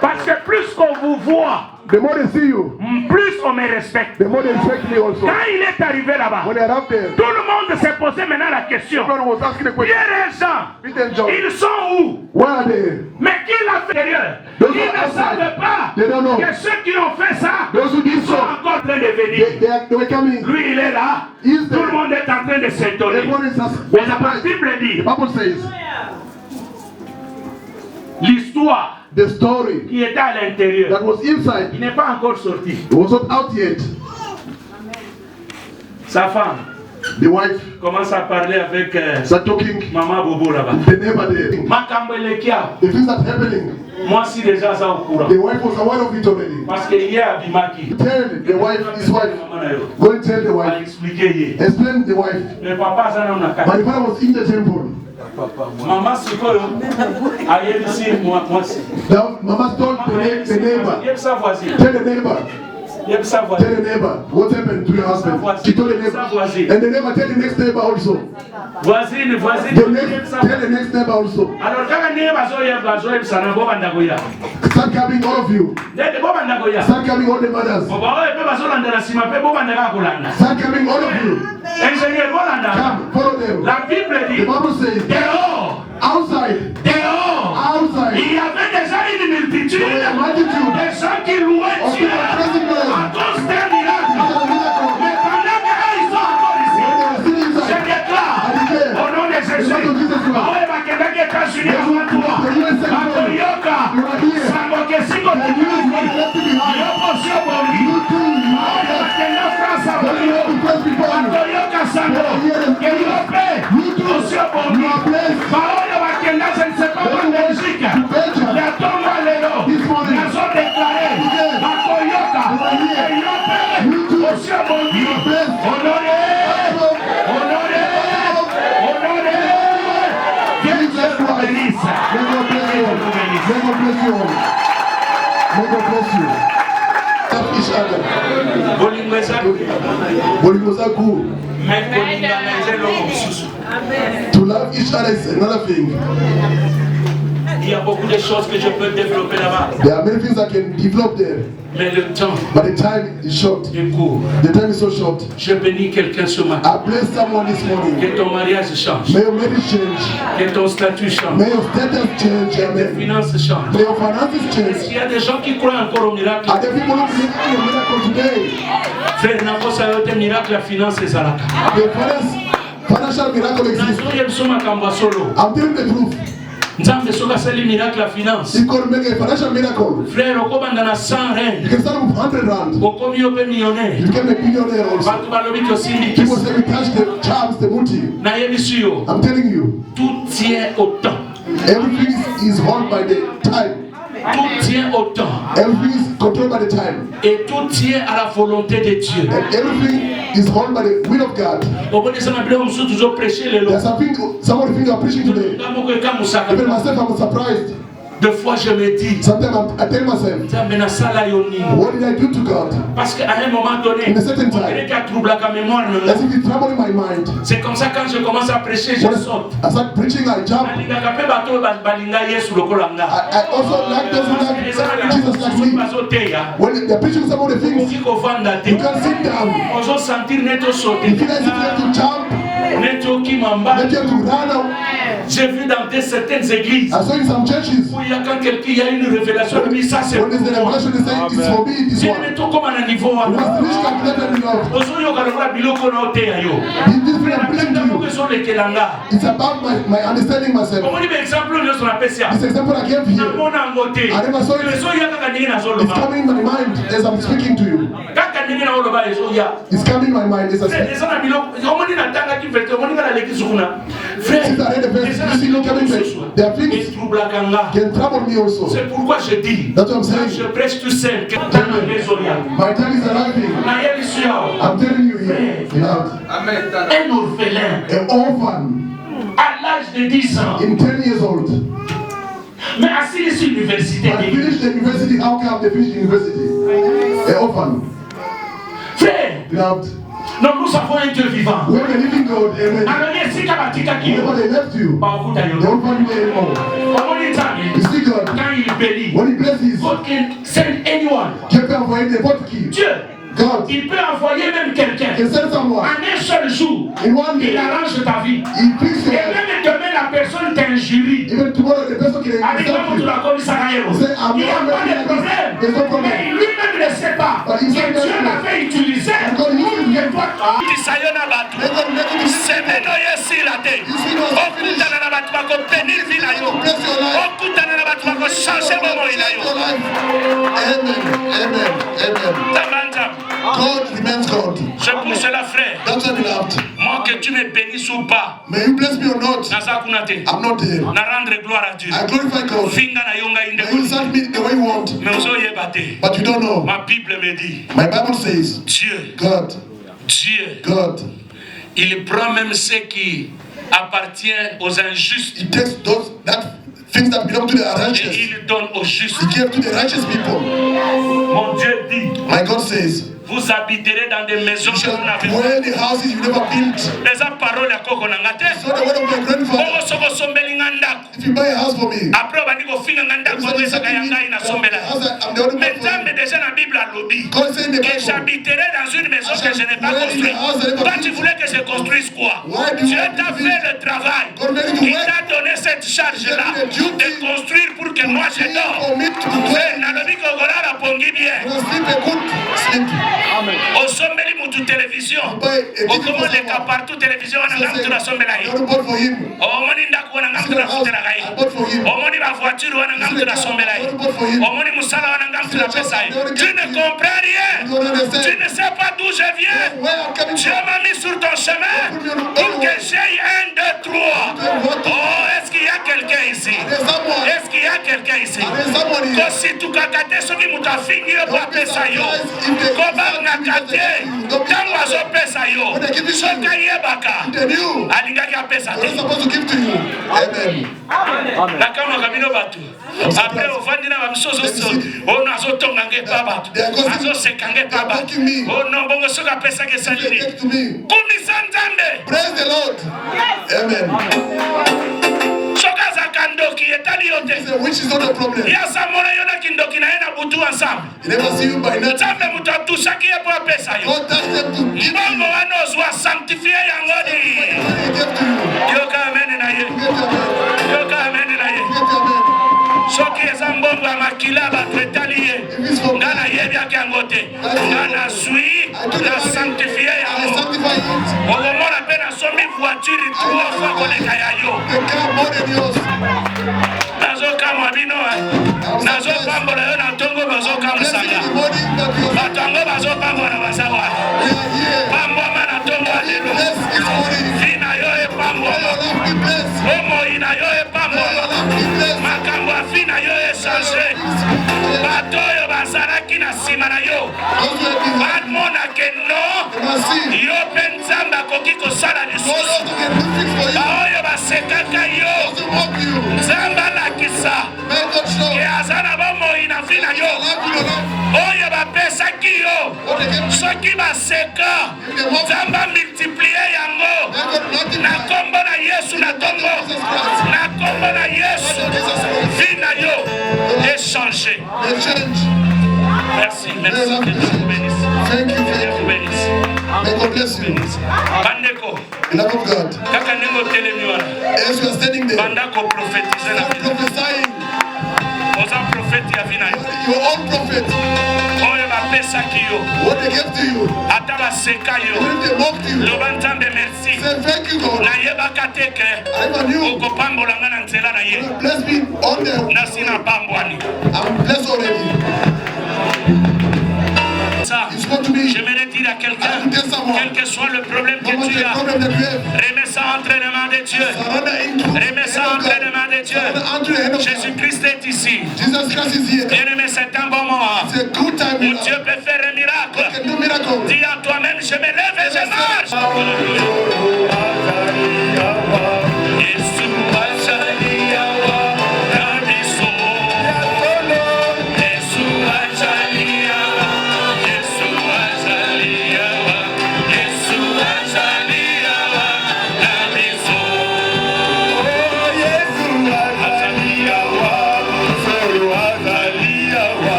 Parce que plus qu'on vous voit, The more they see you, plus on me respecte. the more they respect me also. Quand il est arrivé là-bas, When they arrived there, tout le monde s'est posé maintenant la question. everyone was asking the question, Pierre et Jean, Peter and John, ils sont où? where are they? Mais qui l'a fait derrière? Those Ils who are ne savent outside, pas they don't know. que ceux qui ont fait ça Those who did sont so, encore en train de venir. they were coming. Lui, il est là. He's Tout le there. monde est en train de s'étonner. Everyone is Mais la surprised. Bible dit, The Bible says, l'histoire the story qui était à l'intérieur, that was inside, il n'est pas encore sorti. it was not out yet. Sa femme The wife commence à parler avec started talking, Maman Bobo là-bas. the neighbor there. Makambo Elekia, The things that happening, moi si déjà ça au courant. the wife was aware of it already. Parce qu'il y a Abimaki. Tell the wife, his wife, Maman na yo. go and tell the A wife, expliqué hier. explain the wife. Le papa ça n'a pas. My father was in the temple. Maman sikoyo ayebisi moi si. Now, Mama told the neighbor, Yeb sa voisine. tell the neighbor, Yeb sa tell voisine. the neighbor what happened to your husband. She told the neighbor, and the neighbor tell the next neighbor also. Voisine, voisine. The next, tell the next neighbor also. Alors kaka niye bazoyeba sana bo bandako ya. Start coming, all of you. Ndete bo bandako ya. Start coming, all the mothers. Oba oye pe bazolanda na sima pe bo bandaka kolanda. Start coming, all of you. Ingénieur bolanda. Come, follow them. La Bible The dit Bible says, dehors, outside, dehors. outside, Il y avait déjà une multitude there were a multitude de gens qui louaient of Dieu people praising à God. cause d'un miracle. Because of the miracle. Mais pendant qu'ils sont encore ici, When they were sitting je inside, déclare I declare, au nom de Jésus, the Lord of Jesus Christ, Awe bakendaki États-Unis avant toi. face before you. Atoyoka sango. Keyope. Osio bondi. Baoyo bakenda je ne sais pas en Belgique. Yatonga lelo. Nazo déclaré. Atoyoka. Keyope. Osio bondi. Honoré. Honoré. Honoré. Dieu vous bénisse. May God bless you. May God bless you. May God bless you. Love each other. Bolimozaku. To love each other is another thing. Il y a beaucoup de choses que je peux développer là-bas. There are many things I can develop there. Mais le temps But the time is short. est court. The time is so short. Je bénis quelqu'un ce matin. I bless someone this morning. Que ton mariage change. May your marriage change. Que ton statut change. May your status change. Que tes Amen. finances changent. May your finances Est-ce change. qu'il y a des gens qui croient encore au miracle? Are there people who believe in a miracle today? Frère, n'a pas ça été miracle la finance et ça là. The financial miracle exists. Nazo yebso makambo solo. I'm telling the truth. Nzambe soka sali miracle la finance. He could make a financial miracle. Frère, okobanda na 100 You reins. can start with 100 rand. Okomi ope You millionnaire. become a billionaire also. Batu balobi to People sindikisa. say we touch the charms, the multi. Na yebisi yo. I'm telling you, Tout tient au temps. everything is held by the time. Tout tient au temps. Everything is controlled by the time. Et tout tient à la volonté de Dieu. And everything is held by the will of God. Obonde sana bila musu toujours prêcher les There's lots. something, some of the things I'm preaching today. Ngamoko eka musaka. Even myself, I'm surprised. Deux fois je me dis, Sometimes I tell myself, Nzambe na sala yo nini? what did I do to God? Parce qu'à un moment donné, In a certain time. on dirait qu'il y a trouble à la mémoire. As if it's troubling my mind. C'est comme ça quand je commence à prêcher, je When saute. I start preaching, I jump. Nalingaka pe bato balinga Yesu lokola nga. I also like those who like Jesus like me. bazoteya. When they're preaching some of the things, Okoki kovanda te. you can sit down. Ozo sentir neto You sauter. feel as if you have to jump, Neto ki that mamba. you have to run out. J'ai vu dans certaines églises I saw in some churches, où il y a quand quelqu'un y a une révélation, il dit ça c'est when there's a pour moi. revelation, they say, it's for me, this C'est one. neto comme un niveau You wana. must reach calculated enough. Ozo yoka lokola biloko na oteya yo. This thing I'm preaching to Ntango you, ezolekelanga. it's about my understanding myself. Omoni ba exemple oyo nyonso napesi This ya. example I gave here, Namona yango te. I never saw it. Ezoya kaka ndenge It's nazoloba. coming in my mind as I'm speaking to you. Kaka ndenge naoloba ezoya. It's coming in my mind as I speak. Eza na biloko. Omoni natangaki vete. Omoni nga nalekisi kuna. Frère, Since I read the verse, eza na you see, biloko coming back, mosusu. there are things Etroublaka nga. can trouble me also. C'est pourquoi je dis. That's what I'm Je saying. prêche tout seul. Quelqu'un na ezoya. My time is arriving. Na yebisi yao. I'm telling you here, beloved, Un orphelin. an orphan À l'âge de 10 ans. in 10 years old. Mais assis ici l'université. I finished the university. How come they finished the university? An orphan. Frère, Beloved, non, nous avons un Dieu vivant. we have a living God, amen. Alors, esika batika Whenever kiyo. they left you, Bakuta they yo. won't find you anymore. Omoni You Nzambe. see God, Quand il bénit, when He blesses, God can send anyone. Dieu peut envoyer n'importe qui. Dieu, God il peut envoyer même quelqu'un. can send someone. En un seul jour, In one il day, arrange ta vie. He picks Et you up. même demain, la personne t'injurie. Even tomorrow, the person can Avec insult moi, tu you. l'as commis ça Say, I'm il n'y a not pas making de like problème. this. There's no problem. Mais lui-même ne sait pas But que he said Dieu that- l'avait utilisé God pour used him. que toi, Tisayona batu. Let God make it easy. Semeno yesila te. You see, God, Okutana na batu bako bénir vie na yo. bless your life. Okutana na batu bako changer moment na Your yo. life. Amen. Amen. Amen. Tamanta. God remains God. C'est pour cela, frère. That's why, beloved. Moi, que tu me bénisses ou pas, May you bless me or not, naza kuna te. I'm not there. Na rendre gloire à Dieu. I glorify God. Finga na yonga inde. May you insult me the way you want, Mais ozo yeba te. but you don't know. Ma Bible me dit, My Bible says, Dieu, God, il prend même ce qui appartient aux injustes He takes that things that belong to the et righteous. il donne aux justes. He gave to the righteous people. Mon Dieu dit, My God says, vous habiterez dans des maisons you que shall vous n'avez pas. dwell in houses you never built. Les paroles à koko na ngate. So the word of my grandfather, Bongo soko sombeli ngandako. if you buy a house for me, Après bandi ko finga ngandako ngo esaka yanga ina sombela. I'm the only Mais one for Nzambe you. déjà la Bible a lobby. God said in the Que Bible, j'habiterai dans une maison que je n'ai pas dwell in construite. a house I never Toi built. tu voulais que je construise quoi? Why do you Dieu want t'a to fait build? le travail. God made you to Il work. t'a donné cette charge-là He gave you the de duty construire pour que moi je for dors. me to Mais dwell. nalobi kokola la pongi bien. When I sleep a good sleep, Au sommet de télévision. Au comment les cas partout télévision on a ngam tu la sommet là. Au moni ndaku on a ngam tu la sommet là. Au moni la voiture on a ngam tu la sommet là. Au moni musala on a ngam tu la pesa. Tu ne comprends rien. Tu ne sais pas d'où je viens. Dieu m'a mis sur ton chemin pour que j'aille 1, 2, 3. Oh, est-ce qu'il y a quelqu'un ici? Est-ce qu'il y a quelqu'un ici? Si tu kakate ce qui m'a fini au pesa yo. Comment nakate? Tango azo pesa yo. Soka yebaka. Alingaki apesa te. Nakama kabino batu. Après au vandina ba msozo on azo tonga nge pa batu. Azo sekange pa batu. Oh non bongo soka pesa ke salini. Kumisa nzambe. Praise the Lord. Amen. Which is not a problem. You never see you by night. God touch them to give you. Soki ezambongo makila batretaliye ngana yebya kangote ngana sui la sanctifier yango omona pena somi voiture trois fois koleka yayo nazo kama bino nazo pambola yo na tongo bazo kama sanga batango bazo pambola basawa pambo mana tongo alelo fina yo e pambo omo ina yo e pambo makambo afina yo e changé batoyo bazalaki na sima na yo bamona ke no yo mpe nzambe akoki kosala lisusu baoyo basekaka yo nzambe alakisa ke aza na bomoi na vi na yo oyo bapesaki yo soki baseka nzambe amultiplie yango na kombo na yesu na tongo na kombo na yesu vi na yo échanger. Merci, merci. Que Dieu vous bénisse. Thank you. Que Dieu vous bénisse. May God bless you. Bandeko. Love of God. Kaka nengo telemiwana. As you are standing there, Bandako prophétiser la vie. prophesying. Oza prophète ya vina yo. Your own prophet. Oyo bapesa ki yo. What they gave to you. Ata baseka yo. When they mocked you. Loba nzambe merci. Say thank you, God. Na yebaka teke. I never knew. Okopambola nga na nzela na ye. Bless me on them. Nasi na pambwani. I'm blessed already. J'aimerais dire à quelqu'un, quel que soit le problème que tu as, remets ça entre les mains de Dieu. Remets ça entre les mains de Dieu. Jésus-Christ est ici. Bien-aimé, c'est un bon moment où Dieu peut faire un miracle. Dis à toi-même, je me lève et je marche. Yes,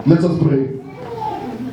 Let us pray.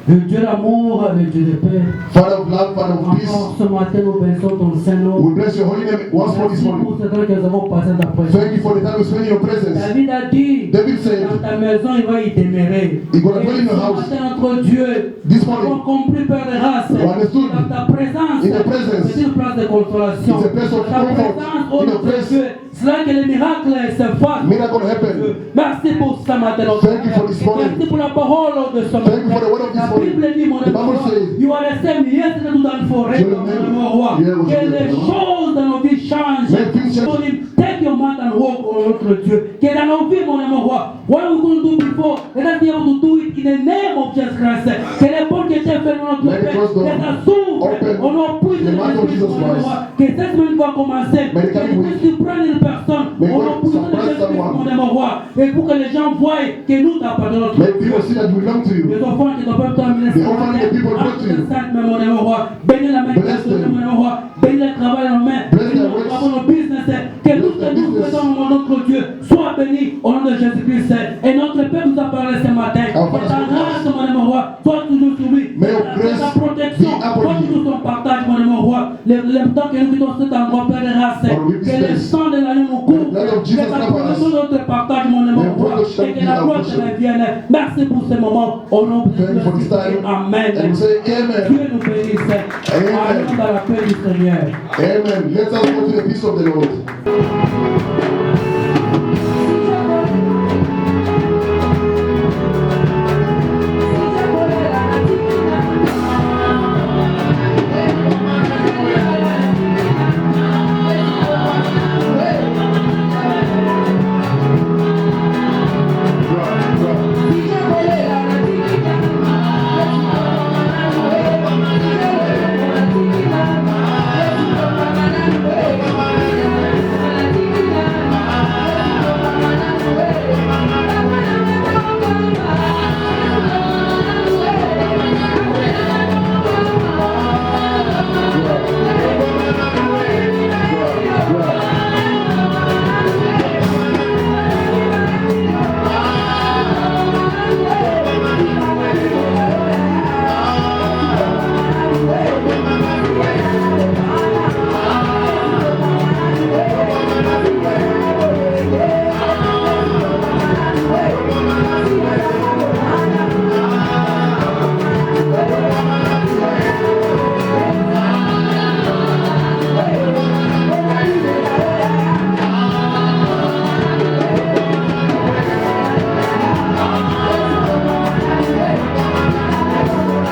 Le Dieu d'amour, le Dieu de paix. Father of love, Father of peace. Encore ce matin, nous bénissons ton Saint-Nom. We bless your holy name once more this Merci morning. pour ce temps que nous avons passé dans ta présence. Thank you for the time we spend in your presence. David a dit, David said, dans ta maison, il va y demeurer. He's gonna dwell in your Ce house. matin, notre Dieu, This nous avons morning, compris, Père de race, we understood dans ta présence, in your presence, c'est une place de consolation. it's a place of Ta comfort. présence, oh In your notre place, Dieu, c'est là que les miracles se fassent. miracle happen. Merci pour ce matin, notre Thank you for this morning. Merci pour la parole de ce matin. Thank you for the word of this La morning. Bible dit, mon The Bible roi, says, you are the same yesterday to the forever, mon roi. Yeah, Que les choses dans nos vies changent. Let things change. Mon Dieu, take your mat and walk on notre Dieu. Que dans nos vies, mon roi, what we couldn't do before, let us be able to do it in the name of Jesus Christ. Que les portes que tu as faites dans notre Let paix, the doors que ça s'ouvre. open On en puisse in the name of Jesus mon Christ. roi. Que cette semaine va commencer. May the Que coming week- tu prennes une personne. May On en God puisse surprise someone. mon roi. Et pour que les gens voient que nous t'appartenons. Let people see that we belong to you. Les enfants qui doivent terminer The offering the people go to you. mon roi. Bénis la main de Bless them. mon roi. Bénis le travail en main. Bless Bénis their nos works. travaux, nos business. Que tout ce their que nous business. faisons au nom de notre Dieu soit béni au nom de Jésus-Christ. Et notre Père nous a parlé ce matin. Our Que Father ta spoke to us. grâce, mon roi, soit toujours sur lui. May your Que grace ta protection be upon soit you. toujours son partage, mon roi. Le temps que nous quittons cet endroit, Père de race. Lord, we Que le bless. sang de l'agneau nous couvre. The blood of Jesus Que ta cover us. protection de notre partage, mon May your roi. protection Et que be la our gloire te portion. revienne. Merci pour ce moment. Au nom de Thank you for this time. Amen. And we say amen. Dieu nous bénisse. Allons dans la paix du Seigneur. Amen. Let us go to the peace of the Lord.